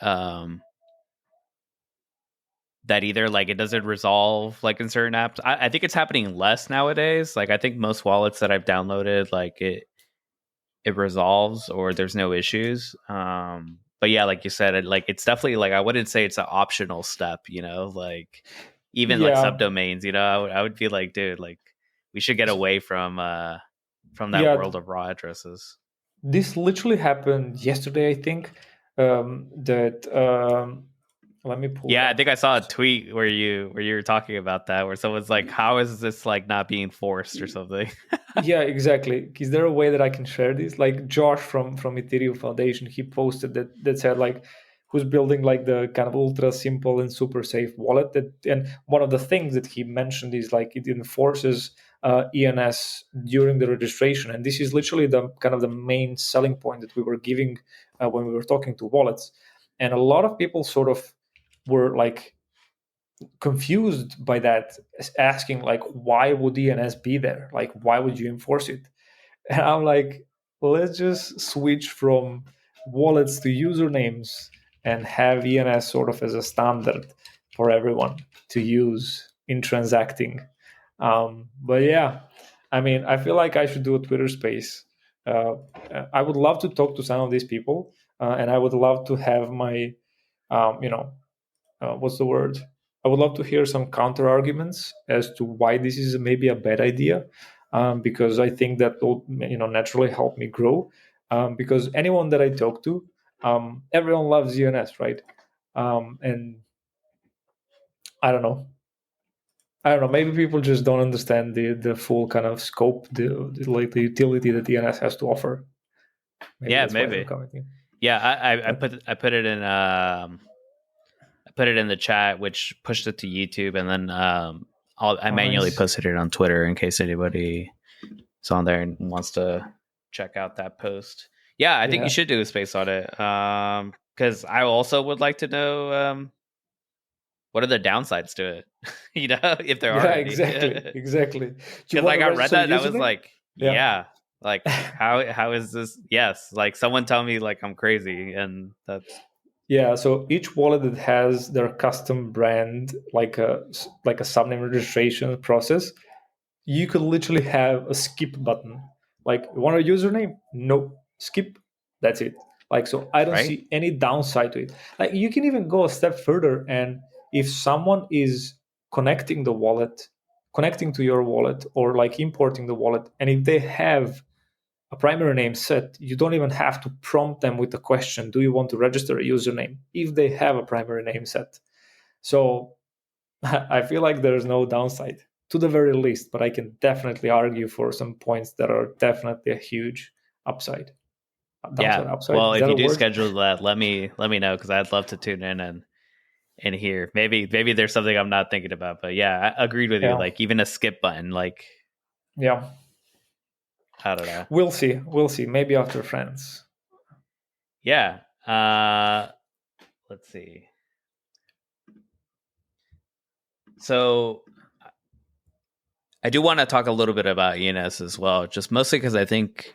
that either like it doesn't resolve like in certain apps. I think it's happening less nowadays. Like I think most wallets that I've downloaded, like it resolves or there's no issues. But yeah, like you said, like it's definitely like I wouldn't say it's an optional step. Like even like Yeah, subdomains. I would be like, dude, like we should get away from that yeah. world of raw addresses. This literally happened yesterday, I think. That let me pull it Yeah, I up. think I saw a tweet where you were talking about that, where someone's like, "How is this like not being forced or something?" Yeah, exactly. Is there a way that I can share this? Like Josh from Ethereum Foundation, he posted that said like, who's building like the kind of ultra simple and super safe wallet. And one of the things that he mentioned is like it enforces ENS during the registration, and this is literally the kind of the main selling point that we were giving when we were talking to wallets, and a lot of people sort of were like confused by that, asking like, why would ENS be there? Like, why would you enforce it? And I'm like, let's just switch from wallets to usernames and have ENS sort of as a standard for everyone to use in transacting. But yeah, I mean, I feel like I should do a Twitter space. Uh, I would love to talk to some of these people, and I would love to have my, what's the word? I would love to hear some counter arguments as to why this is maybe a bad idea, because I think that will naturally help me grow. Because anyone that I talk to, everyone loves ENS, right? And I don't know. I don't know. Maybe people just don't understand the full kind of scope, the utility that ENS has to offer. Maybe Yeah, that's why they're maybe. commenting. Yeah, I But put it in I put it in the chat, which pushed it to YouTube, and then I manually nice. posted it on Twitter in case anybody is on there and wants to check out that post. Yeah, I think you Yeah. should do a space on it. Because I also would like to know what are the downsides to it. If there are Yeah. any. Exactly. Exactly. Do you Because want like to I read register a that, and I was username? like, Yeah. yeah, like how is this? Yes, like someone tell me like I'm crazy, and that's Yeah, so each wallet that has their custom brand, like a subname registration process, you could literally have a skip button. Like, you want a username? No, skip. That's it. Like, so I don't right. see any downside to it. Like, you can even go a step further, and if someone is connecting the wallet, connecting to your wallet, or like importing the wallet, and if they have a primary name set, you don't even have to prompt them with the question, do you want to register a username, if they have a primary name set. So I feel like there's no downside to the very least, but I can definitely argue for some points that are definitely a huge upside. Yeah. Upside? Well, Is if that you a do word? schedule that, let me know because I'd love to tune in in here. Maybe there's something I'm not thinking about, but yeah, I agreed with you. Yeah. Like even a skip button, like Yeah. I don't know. We'll see. We'll see. Maybe after France. Yeah. Let's see. So I do want to talk a little bit about ENS as well, just mostly because I think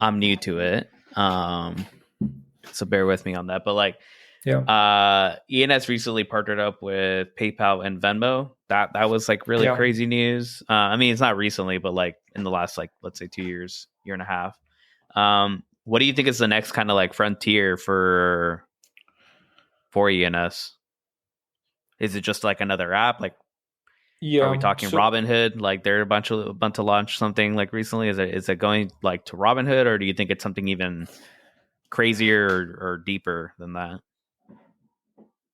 I'm new to it. So bear with me on that. But like, ENS recently partnered up with PayPal and Venmo. That was like really crazy news. I mean, it's not recently, but like in the last like let's say 2 years, year and a half. What do you think is the next kind of like frontier for ENS? Is it just like another app? Like, are we talking Robinhood? Like they're about to launch something like recently. Is it going like to Robinhood, or do you think it's something even crazier or deeper than that?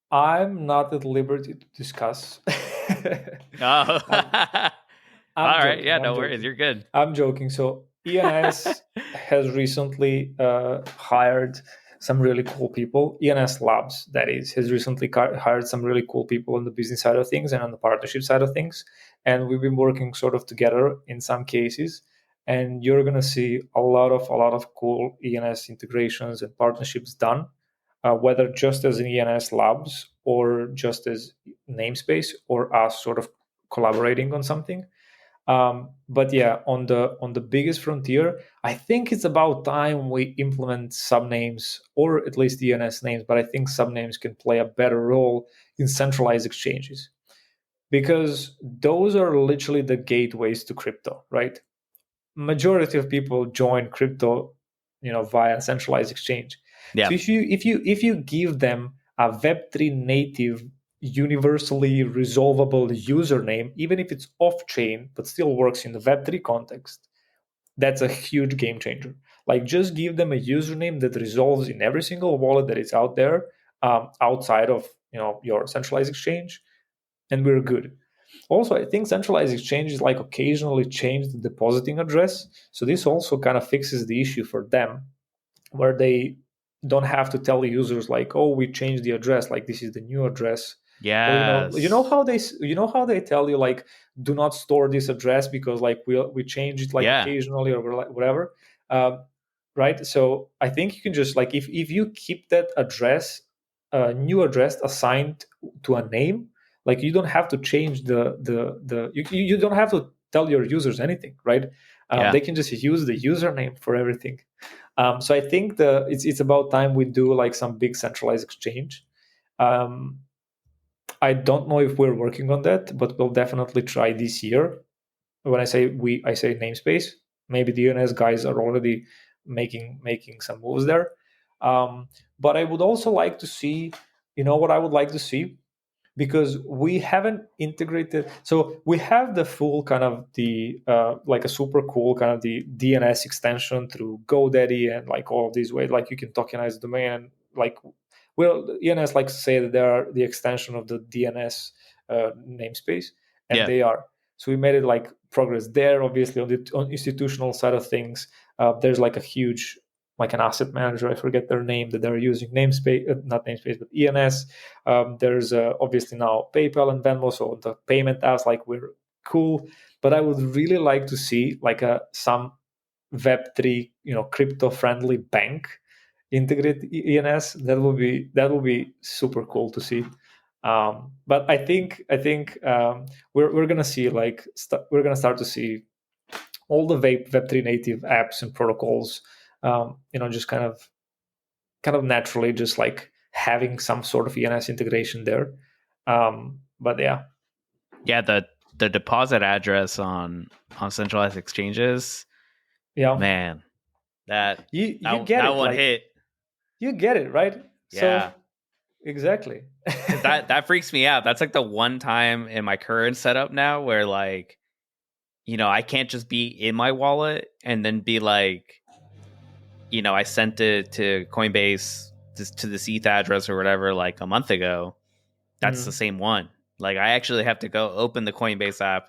I'm not at liberty to discuss. Oh. I'm all right. joking, Yeah, no worries. You're good. I'm joking. So ENS has recently hired some really cool people. ENS Labs, that is, has recently hired some really cool people on the business side of things and on the partnership side of things. And we've been working sort of together in some cases. And you're going to see a lot of cool ENS integrations and partnerships done, whether just as an ENS Labs or just as Namespace or us sort of collaborating on something. But yeah, on the biggest frontier, I think it's about time we implement subnames or at least ENS names. But I think subnames can play a better role in centralized exchanges, because those are literally the gateways to crypto, right? Majority of people join crypto, via centralized exchange. Yeah. So if you give them a Web3 native, universally resolvable username, even if it's off chain but still works in the Web3 context, that's a huge game changer. Like, just give them a username that resolves in every single wallet that is out there, outside of your centralized exchange, and we're good. Also, I think centralized exchanges like occasionally change the depositing address. So this also kind of fixes the issue for them, where they don't have to tell the users like, oh, we changed the address, like this is the new address. Yeah. Or you know how they tell you like, do not store this address because like we change it like occasionally or whatever. Right. So I think you can just like, if you keep that address, new address assigned to a name, like you don't have to change you don't have to tell your users anything, right? They can just use the username for everything. So I think it's about time we do like some big centralized exchange. I don't know if we're working on that, but we'll definitely try this year. When I say we, I say Namespace. Maybe the ENS guys are already making some moves there. But I would also like to see, what I would like to see, because we haven't integrated. So we have the full kind of the like a super cool kind of the DNS extension through GoDaddy and like all of these ways, like you can tokenize the domain, and like, well, ENS likes to say that they are the extension of the DNS namespace, and they are. So we made it like progress there. Obviously, on the institutional side of things, there's like a huge, like an asset manager, I forget their name, that they're using Namespace, not Namespace, but ENS. There's obviously now PayPal and Venmo, so the payment apps, like, we're cool. But I would really like to see like some Web3, crypto-friendly bank integrate ENS. That will be super cool to see. But I think we're gonna see like we're gonna start to see all the Web3 native apps and protocols, just kind of naturally, just like having some sort of ENS integration there. But yeah, the deposit address on centralized exchanges. Man, that you get that it, one like, hit. You get it, right? Yeah. So, exactly. that freaks me out. That's like the one time in my current setup now where like, I can't just be in my wallet and then be like, I sent it to Coinbase to this ETH address or whatever like a month ago. That's the same one. Like, I actually have to go open the Coinbase app,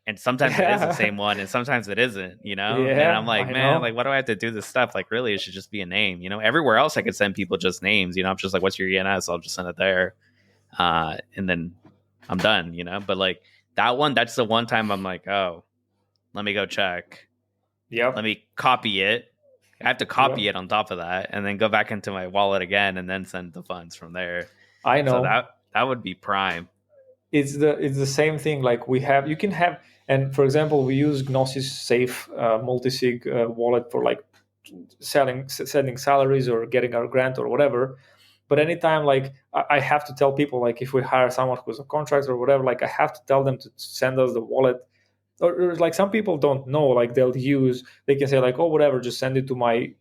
and sometimes it is the same one, and sometimes it isn't, Yeah, and I'm like, man, like, why do I have to do this stuff? Like, really, it should just be a name, everywhere else I could send people just names, I'm just like, what's your ENS? I'll just send it there. and then I'm done, But like that one, that's the one time I'm like, oh, let me go check. Yep. Let me copy it. I have to copy it on top of that, and then go back into my wallet again, and then send the funds from there. I know. So that would be prime. It's the same thing. Like you can have, and for example, we use Gnosis Safe multisig wallet for like sending salaries or getting our grant or whatever. But anytime like I have to tell people, like if we hire someone who's a contractor or whatever, like I have to tell them to send us the wallet. Or like some people don't know, like they can say like, oh, whatever, just send it to my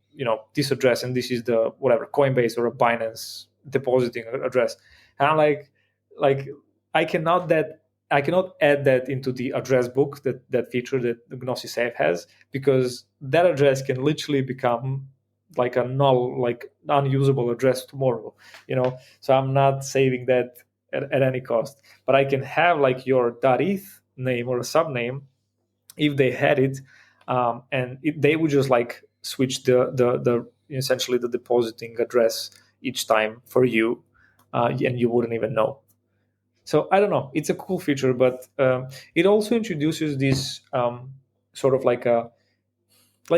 this address, and this is the whatever Coinbase or a Binance depositing address. And I'm like I cannot add that into the address book, that feature that the Gnosis Safe has, because that address can literally become like a null, like unusable address tomorrow. So I'm not saving that at any cost. But I can have like your .eth name or a subname if they had it, and they would just like switch the essentially the depositing address each time for you, and you wouldn't even know. So I don't know. It's a cool feature, but it also introduces this sort of like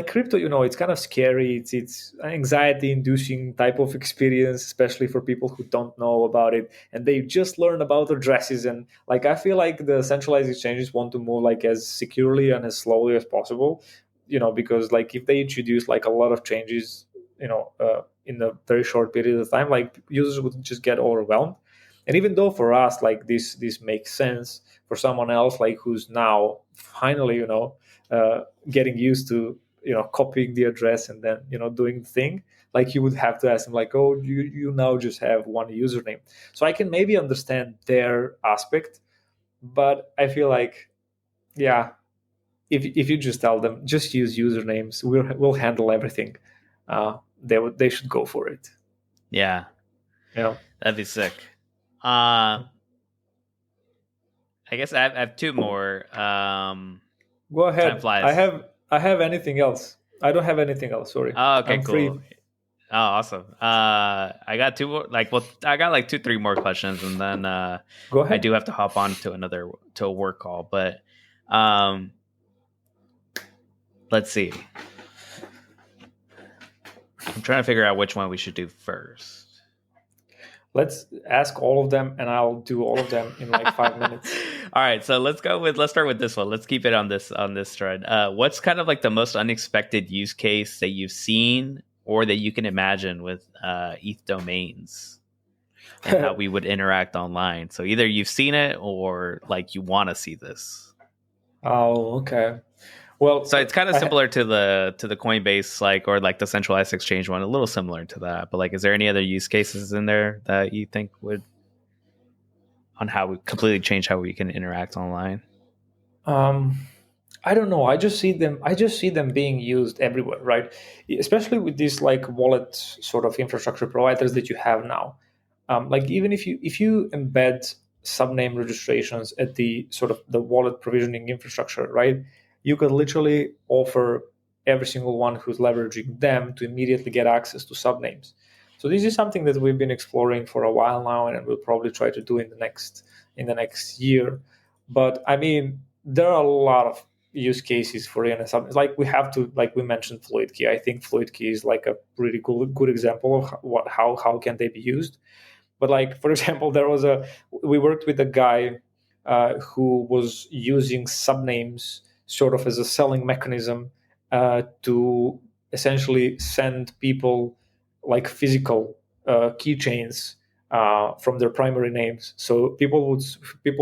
crypto. It's kind of scary. It's an anxiety-inducing type of experience, especially for people who don't know about it and they just learn about addresses. And like I feel like the centralized exchanges want to move like as securely and as slowly as possible. Because like if they introduce like a lot of changes, in a very short period of time, like users would just get overwhelmed. And even though for us, like this makes sense, for someone else, like who's now finally, getting used to, copying the address and then, doing the thing, like you would have to ask them like, oh, you now just have one username. So I can maybe understand their aspect, but I feel like, yeah, if you just tell them, just use usernames, we'll handle everything. They should go for it. Yeah. Yeah. That'd be sick. I guess I have two more. Go ahead. I have anything else. I don't have anything else. Sorry. Oh, okay, I'm cool. free. Oh, awesome. I got two more. I got like 2-3 more questions, and then Go ahead. I do have to hop on to a work call. But let's see. I'm trying to figure out which one we should do first. Let's ask all of them, and I'll do all of them in like 5 minutes. All right, so let's start with this one. Let's keep it on this thread. What's kind of like the most unexpected use case that you've seen or that you can imagine with ETH domains and how we would interact online? So either you've seen it or like you want to see this. Oh, okay. Well, so it's kind of similar to the Coinbase, like, or like the centralized exchange one, a little similar to that. But like, is there any other use cases in there that you think would, on how we completely change how we can interact online? I don't know. I just see them being used everywhere, right? Especially with these like wallet sort of infrastructure providers that you have now. Like even if you embed subname registrations at the sort of the wallet provisioning infrastructure, right? You could literally offer every single one who's leveraging them to immediately get access to subnames. So this is something that we've been exploring for a while now, and we'll probably try to do in the next year. But I mean, there are a lot of use cases for ENS. Like we have to, like we mentioned, FluidKey. I think FluidKey is like a really good example of how can they be used. But like, for example, we worked with a guy who was using subnames sort of as a selling mechanism to essentially send people like physical keychains from their primary names. So people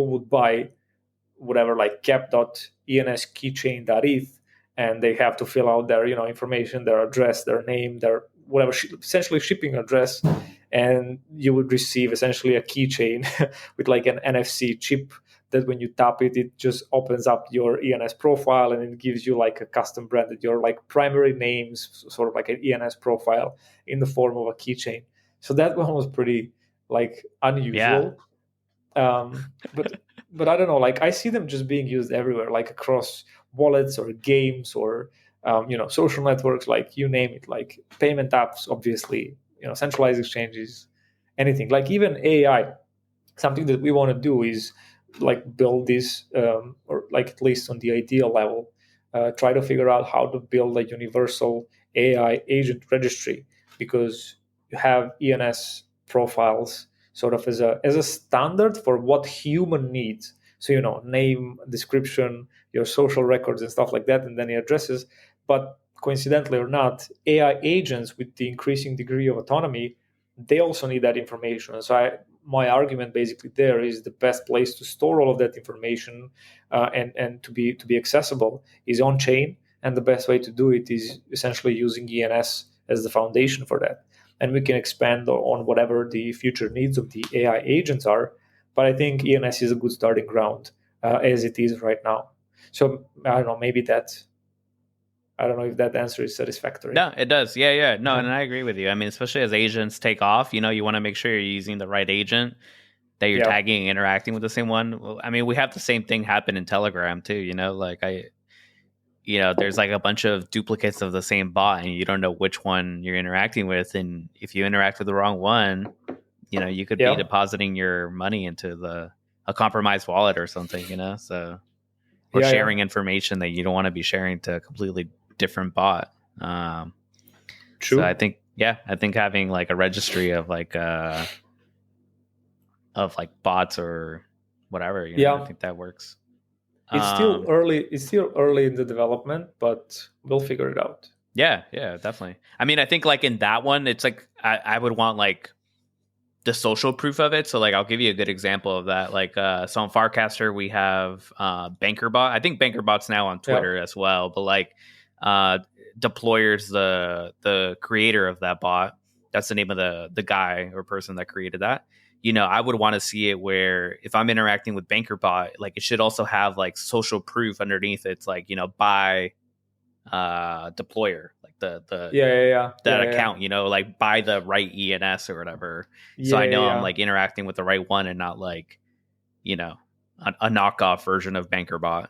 would buy whatever, like cap.ens keychain.eth, and they have to fill out their information, their address, their name, their whatever, essentially shipping address, and you would receive essentially a keychain with like an NFC chip that when you tap it, it just opens up your ENS profile and it gives you like a custom branded, your like primary names, sort of like an ENS profile in the form of a keychain. So that one was pretty like unusual. Yeah. But I don't know, like I see them just being used everywhere, like across wallets or games or social networks, like you name it, like payment apps, obviously, centralized exchanges, anything, like even AI. something that we want to do is like build this, or like at least on the idea level, try to figure out how to build a universal AI agent registry, because you have ENS profiles sort of as a standard for what human needs. So name, description, your social records and stuff like that, and then your addresses. But coincidentally or not, AI agents with the increasing degree of autonomy, they also need that information. So my argument basically there is the best place to store all of that information, and to be accessible is on chain, and the best way to do it is essentially using ENS as the foundation for that. And we can expand on whatever the future needs of the AI agents are. But I think ENS is a good starting ground as it is right now. So I don't know, I don't know if that answer is satisfactory. No, it does. Yeah. No, and I agree with you. I mean, especially as agents take off, you want to make sure you're using the right agent, that you're tagging and interacting with the same one. I mean, we have the same thing happen in Telegram too, like there's like a bunch of duplicates of the same bot and you don't know which one you're interacting with. And if you interact with the wrong one, you could be depositing your money into a compromised wallet or something, so, or sharing information that you don't want to be sharing to a completely different bot. True. So I think having like a registry of like bots or whatever, I think that works. It's still early. It's still early in the development, but we'll figure it out. Yeah, definitely. I mean, I think like in that one, it's like I would want like the social proof of it. So like I'll give you a good example of that. Like so on Farcaster we have BankerBot. I think BankerBot's now on Twitter as well, but like Deployer's the creator of that bot. That's the name of the guy or person that created that. I would want to see it where if I'm interacting with BankerBot, like it should also have like social proof underneath. It's like, by Deployer, like that account, like by the right ENS or whatever. So I know I'm like interacting with the right one and not like, a knockoff version of BankerBot.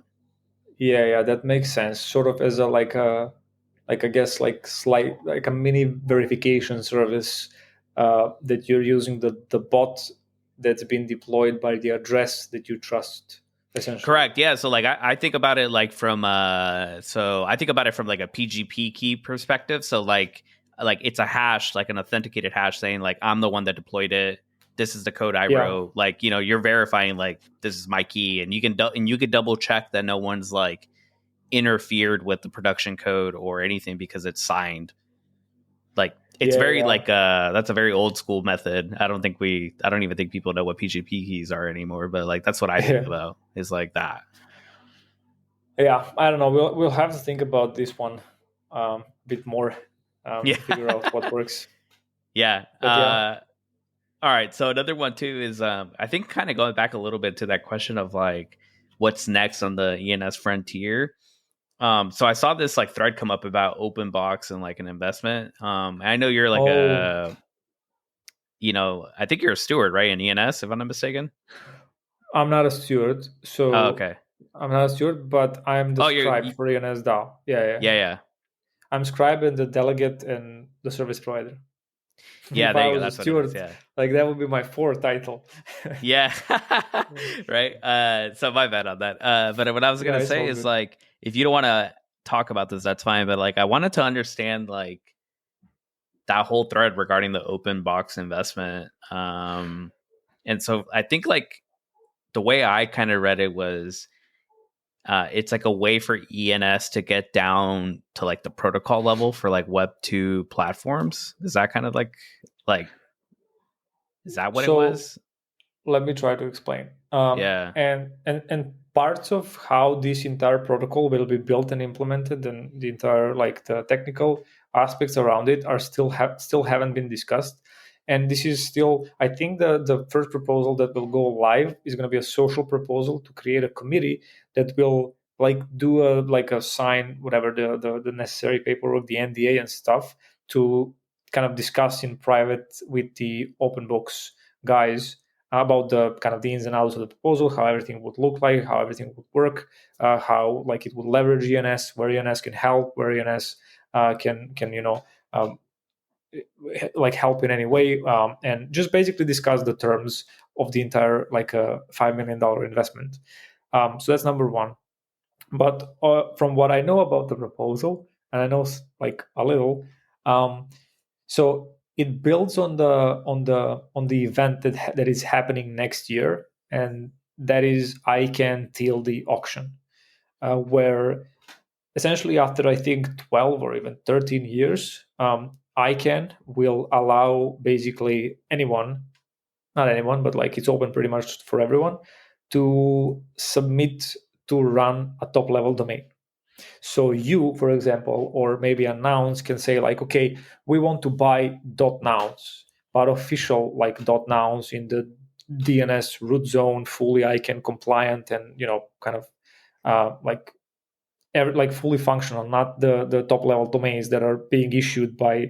Yeah, that makes sense. Sort of as I guess like slight, like a mini verification service, that you're using the bot that's been deployed by the address that you trust, essentially. Correct. Yeah. So like I think about it like from like a PGP key perspective. So like it's a hash, like an authenticated hash saying like I'm the one that deployed it. This is the code I wrote. Like, you're verifying like this is my key, and you could double check that no one's like interfered with the production code or anything because it's signed. Like it's like that's a very old school method. I don't even think people know what PGP keys are anymore, but like that's what I think about is like that. Yeah, I don't know. We'll have to think about this one a bit more. Figure out what works. Yeah. All right. So another one too is I think kind of going back a little bit to that question of like what's next on the ENS frontier. So I saw this like thread come up about open box and like an investment. I know you're like I think you're a steward, right? In ENS, if I'm not mistaken. I'm not a steward. So okay. I'm not a steward, but I'm the scribe for ENS DAO. Yeah. I'm scribe and the delegate and the service provider. Yeah, if I was a steward, like that would be my fourth title. Yeah. Right. So my bad on that. But what I was gonna say is like, if you don't want to talk about this, that's fine. But like, I wanted to understand like that whole thread regarding the open box investment. And so I think like the way I kind of read it was, it's like a way for ENS to get down to like the protocol level for like Web2 platforms. Is that kind of like, is that what it was? Let me try to explain. And parts of how this entire protocol will be built and implemented, and the entire like the technical aspects around it are still haven't been discussed. And this is still, I think the first proposal that will go live is going to be a social proposal to create a committee that will like do a sign whatever the necessary paperwork, the NDA and stuff, to kind of discuss in private with the open box guys about the kind of the ins and outs of the proposal, how everything would look like, how everything would work, how like it would leverage ENS, where ENS can help, where ENS can like help in any way, and just basically discuss the terms of the entire like a $5 million investment. So that's number one. But from what I know about the proposal, and I know like a little, so it builds on the event that is happening next year, and that is ICANN TLD auction, where essentially after I think 12 or even 13 years, ICANN will allow basically anyone, not anyone, but like it's open pretty much for everyone to submit to run a top level domain. So you, for example, or maybe a nouns can say like, okay, we want to buy .nouns, but official like .nouns in the DNS root zone, fully ICANN compliant, and kind of like fully functional, not the top level domains that are being issued by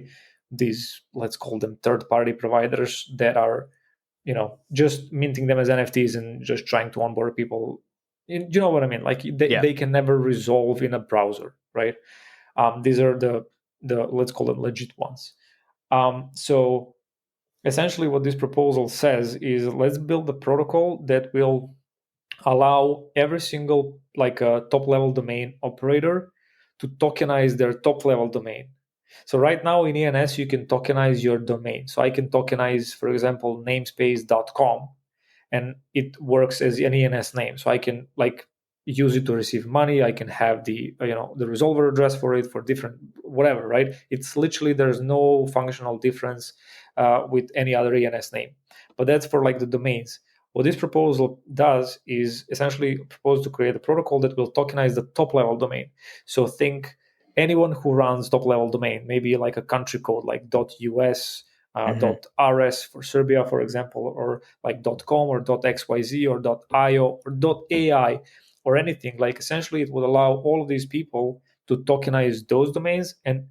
these, let's call them third party providers that are just minting them as NFTs and just trying to onboard people. You know what I mean? Like they can never resolve in a browser, right? These are the let's call them legit ones. So essentially what this proposal says is let's build a protocol that will allow every single like a top level domain operator to tokenize their top level domain. So right now in ENS, you can tokenize your domain. So I can tokenize, for example, namespace.com, and it works as an ENS name. So I can like use it to receive money. I can have the the resolver address for it for different whatever, right? It's literally there's no functional difference with any other ENS name. But that's for like the domains. What this proposal does is essentially propose to create a protocol that will tokenize the top level domain. So think anyone who runs top level domain, maybe like a country code like .us, .rs for Serbia, for example, or like .com or .xyz or .io or .ai or anything. Like essentially it would allow all of these people to tokenize those domains, and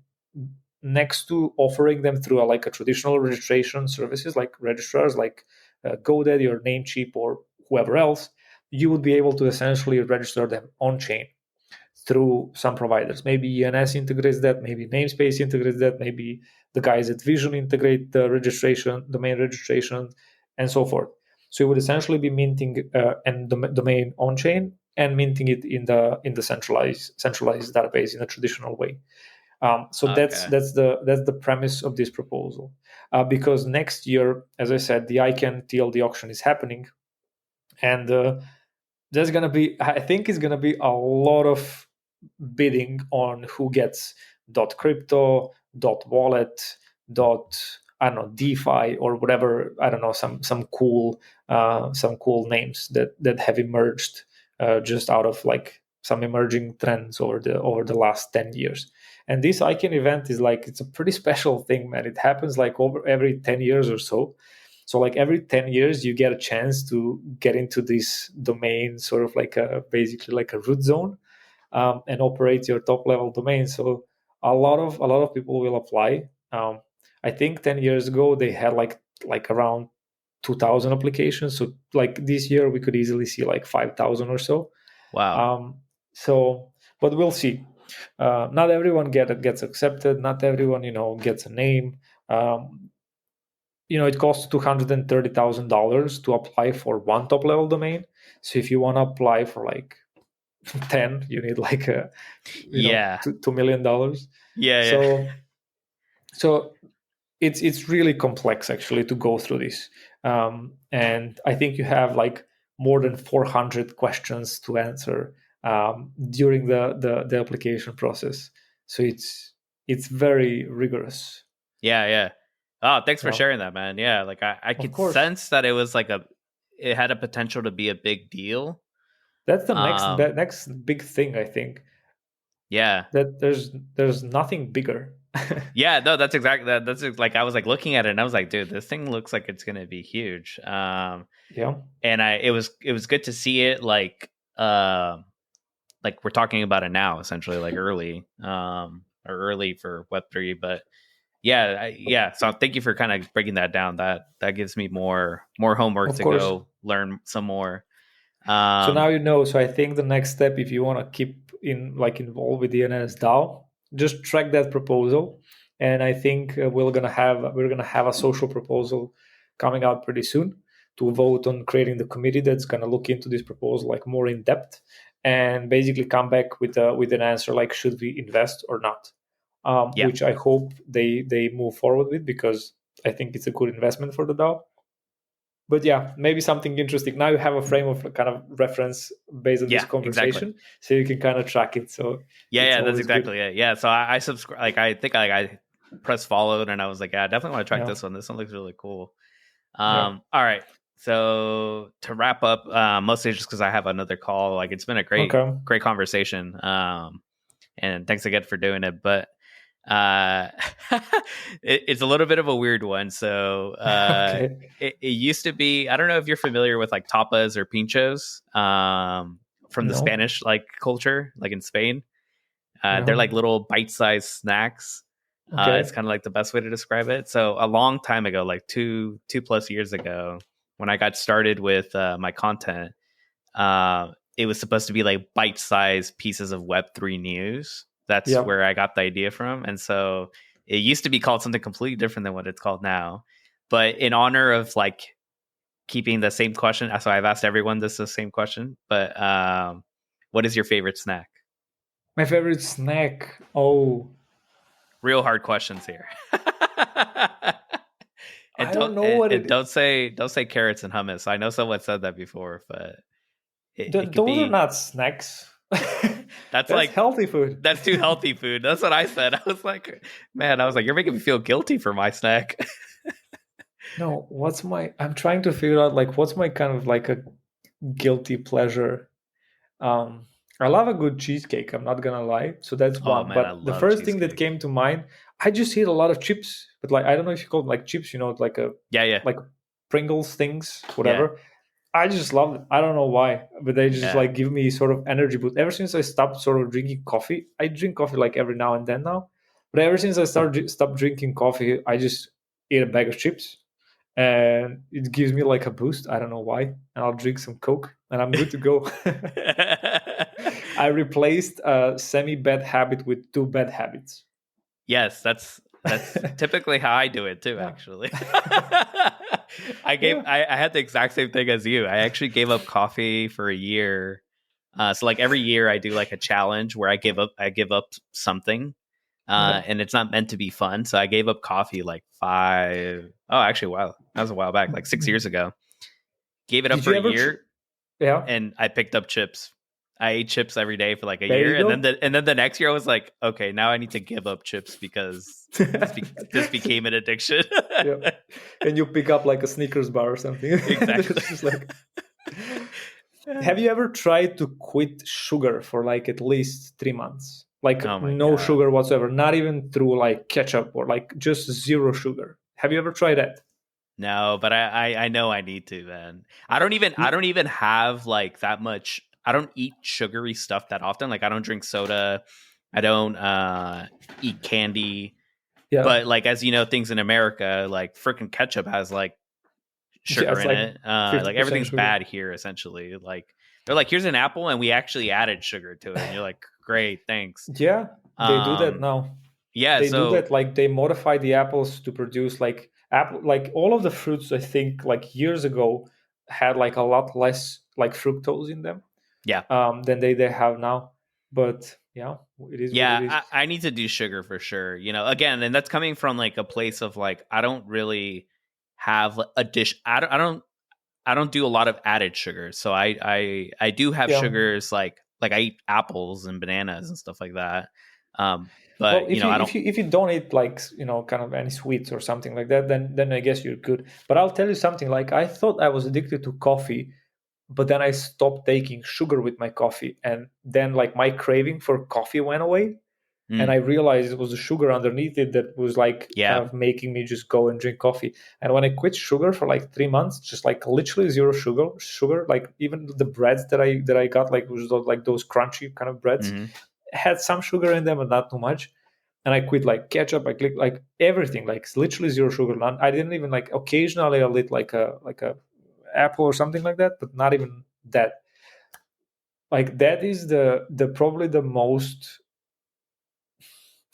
next to offering them through like a traditional registration services like registrars like GoDaddy or Namecheap or whoever else, you would be able to essentially register them on chain through some providers. Maybe ENS integrates that, maybe Namespace integrates that, maybe the guys at Vision integrate the registration, domain registration, and so forth. So you would essentially be minting and domain on chain and minting it in the centralized database in a traditional way. So that's the premise of this proposal, because next year, as I said, the ICANN TLD auction is happening, and there's gonna be, I think, it's gonna be a lot of bidding on who gets .crypto, .wallet, I don't know, DeFi or whatever. I don't know, some cool names that have emerged just out of like some emerging trends over the last 10 years. And this ICANN event is like, it's a pretty special thing, man. It happens like over every 10 years or so. So like every 10 years, you get a chance to get into this domain, sort of like basically like a root zone, and operate your top level domain. So a lot of people will apply. I think 10 years ago, they had like around 2,000 applications. So like this year, we could easily see like 5,000 or so. Wow. So, but we'll see. Not everyone gets accepted. Not everyone, gets a name. It costs $230,000 to apply for one top level domain. So if you want to apply for like 10, you need like $2 million. So it's really complex actually to go through this. And I think you have like more than 400 questions to answer during the application process. So it's very rigorous. Yeah. Oh, thanks for sharing that, man. Yeah, like I could sense that it was like it had a potential to be a big deal. That's the next big thing, I think. Yeah. That there's nothing bigger. Yeah, no, that's exactly that. That's like I was like looking at it and I was like, dude, this thing looks like it's gonna be huge. Yeah. And it was good to see it like we're talking about it now, essentially, like early, or early for Web3, but yeah. So thank you for kind of breaking that down. That gives me more homework to go learn some more. So now you know. So I think the next step, if you want to keep involved with the ENS DAO, just track that proposal, and I think we're gonna have a social proposal coming out pretty soon to vote on creating the committee that's going to look into this proposal like more in depth and basically come back with an answer like should we invest or not, which I hope they move forward with, because I think it's a good investment for the DAO. But yeah, maybe something interesting. Now you have a frame of kind of reference based on this conversation, so you can kind of track it. So that's exactly it. Yeah, so I subscribe. Like I think I pressed followed, and I was like, I definitely want to track this one. This one looks really cool. All right. So to wrap up, mostly just because I have another call. Like it's been a great conversation. And thanks again for doing it. But it's a little bit of a weird one. So it used to be, I don't know if you're familiar with like tapas or pinchos from the Spanish like culture, like in Spain. They're like little bite-sized snacks. It's kind of like the best way to describe it. So a long time ago, like two plus years ago, when I got started with my content, it was supposed to be like bite-sized pieces of Web3 news. That's where I got the idea from. And so it used to be called something completely different than what it's called now. But in honor of like keeping the same question, so I've asked everyone this the same question, but what is your favorite snack? My favorite snack? Oh. Real hard questions here. And I don't know what it is. Don't say carrots and hummus. I know someone said that before, but those are not snacks. That's like healthy food. That's too healthy food. That's what I said. I was like, you're making me feel guilty for my snack. No, I'm trying to figure out like what's my kind of like a guilty pleasure. I love a good cheesecake, I'm not gonna lie. So that's one. But the first thing that came to mind, I just eat a lot of chips. But like I don't know if you call it like chips, like a like Pringles things, whatever. Yeah. I just love it. I don't know why, but they just like give me sort of energy boost. Ever since I stopped sort of drinking coffee, I drink coffee like every now and then now. But ever since I stopped drinking coffee, I just eat a bag of chips, and it gives me like a boost. I don't know why, and I'll drink some Coke, and I'm good to go. I replaced a semi-bad habit with 2 bad habits. Yes, that's typically how I do it too. Actually. I had the exact same thing as you. I actually gave up coffee for a year. So like every year I do like a challenge where I give up something. And it's not meant to be fun. So I gave up coffee like wow. That was a while back, like 6 years ago. Gave it up for a year. And I picked up chips. I ate chips every day for like a year. And then the next year I was like, okay, now I need to give up chips because this became an addiction. And you pick up like a Snickers bar or something. Exactly. Just like... Have you ever tried to quit sugar for like at least 3 months? Like no sugar whatsoever, not even through like ketchup or like just 0 sugar. Have you ever tried that? No, but I know I need to, man. I don't even have like that much. I don't eat sugary stuff that often. Like I don't drink soda. I don't eat candy. Yeah. But like, as you know, things in America, like freaking ketchup has like sugar in it. Like everything's sugar. Bad here, essentially. Like they're like, here's an apple, and we actually added sugar to it. And you're like, great, thanks. Yeah, they do that now. Yeah, they do that. Like they modify the apples to produce like apple. Like all of the fruits, I think, like years ago, had like a lot less like fructose in them. Yeah. Than they have now. But yeah, it is. Yeah, what it is. I need to do sugar for sure. Again, and that's coming from like a place of like I don't really have a dish. I don't do a lot of added sugars. So I do have sugars like I eat apples and bananas and stuff like that. But if you don't eat like kind of any sweets or something like that, then I guess you're good. But I'll tell you something. Like I thought I was addicted to coffee. But then I stopped taking sugar with my coffee. And then like my craving for coffee went away. And I realized it was the sugar underneath it that was like kind of making me just go and drink coffee. And when I quit sugar for like 3 months, just like literally 0 sugar, like even the breads that I got, like was like those crunchy kind of breads, had some sugar in them, but not too much. And I quit like ketchup, I quit like everything, like literally 0 sugar. I didn't even like occasionally I'll eat like a apple or something like that, but not even that. Like that is the probably the most,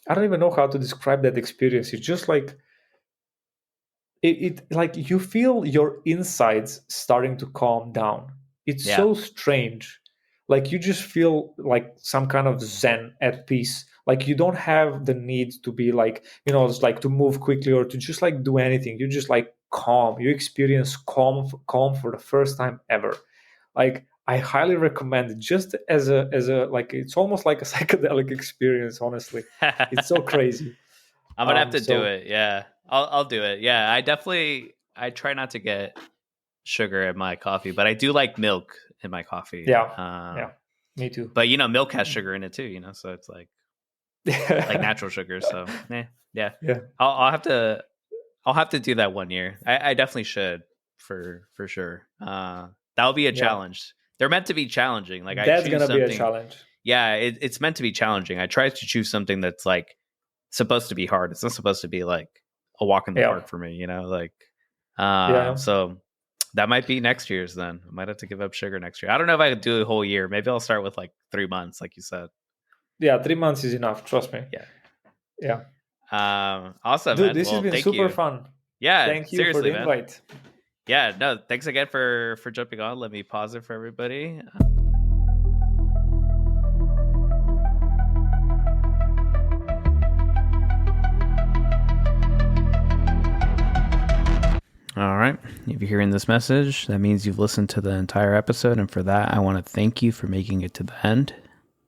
I don't even know how to describe that experience. It's just like it like you feel your insides starting to calm down. It's Yeah. so strange. Like you just feel like some kind of zen, at peace. Like you don't have the need to be like, it's like to move quickly or to just like do anything. You just like calm. You experience calm for the first time ever. Like I highly recommend it, just as a like, it's almost like a psychedelic experience, honestly. It's so crazy. I'm gonna have to do So it. Yeah, I'll do it. Yeah, I try not to get sugar in my coffee, but I do like milk in my coffee. yeah, me too. But milk has sugar in it too. So it's like natural sugar. So yeah. Yeah. I'll have to do that one year. I definitely should for sure. That'll be a challenge. They're meant to be challenging. Like That's I choose gonna something. be a challenge. Yeah, it's meant to be challenging. I try to choose something that's like supposed to be hard. It's not supposed to be like a walk in the park for me. So that might be next year's. Then I might have to give up sugar next year. I don't know if I could do a whole year. Maybe I'll start with like 3 months, like you said. Yeah, 3 months is enough. Trust me. Yeah. Awesome, dude. man. This has been super fun. Yeah, thank you for the invite. Yeah, no, thanks again for jumping on. Let me pause it for everybody. All right. If you're hearing this message, that means you've listened to the entire episode. And for that, I want to thank you for making it to the end.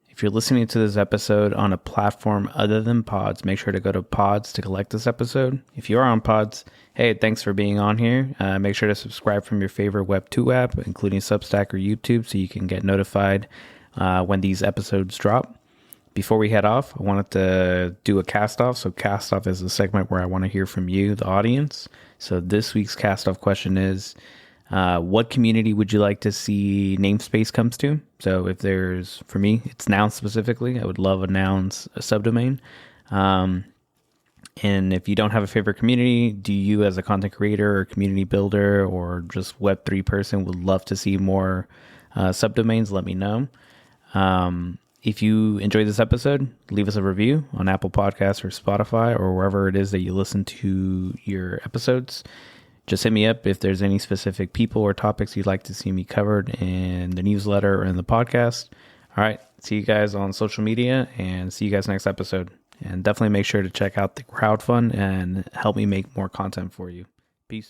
If you're listening to this episode on a platform other than Pods, make sure to go to Pods to collect this episode. If you are on Pods, hey, thanks for being on here. Make sure to subscribe from your favorite Web 2 app, including Substack or YouTube, so you can get notified when these episodes drop. Before we head off, I wanted to do a cast off. So cast off is a segment where I want to hear from you, the audience. So this week's cast off question is, what community would you like to see Namespace comes to? So if there's, for me, it's nouns specifically. I would love a nouns subdomain. And if you don't have a favorite community, do you as a content creator or community builder or just Web3 person would love to see more subdomains? Let me know. If you enjoyed this episode, leave us a review on Apple Podcasts or Spotify or wherever it is that you listen to your episodes. Just hit me up if there's any specific people or topics you'd like to see me covered in the newsletter or in the podcast. All right. See you guys on social media and see you guys next episode. And definitely make sure to check out the crowdfund and help me make more content for you. Peace.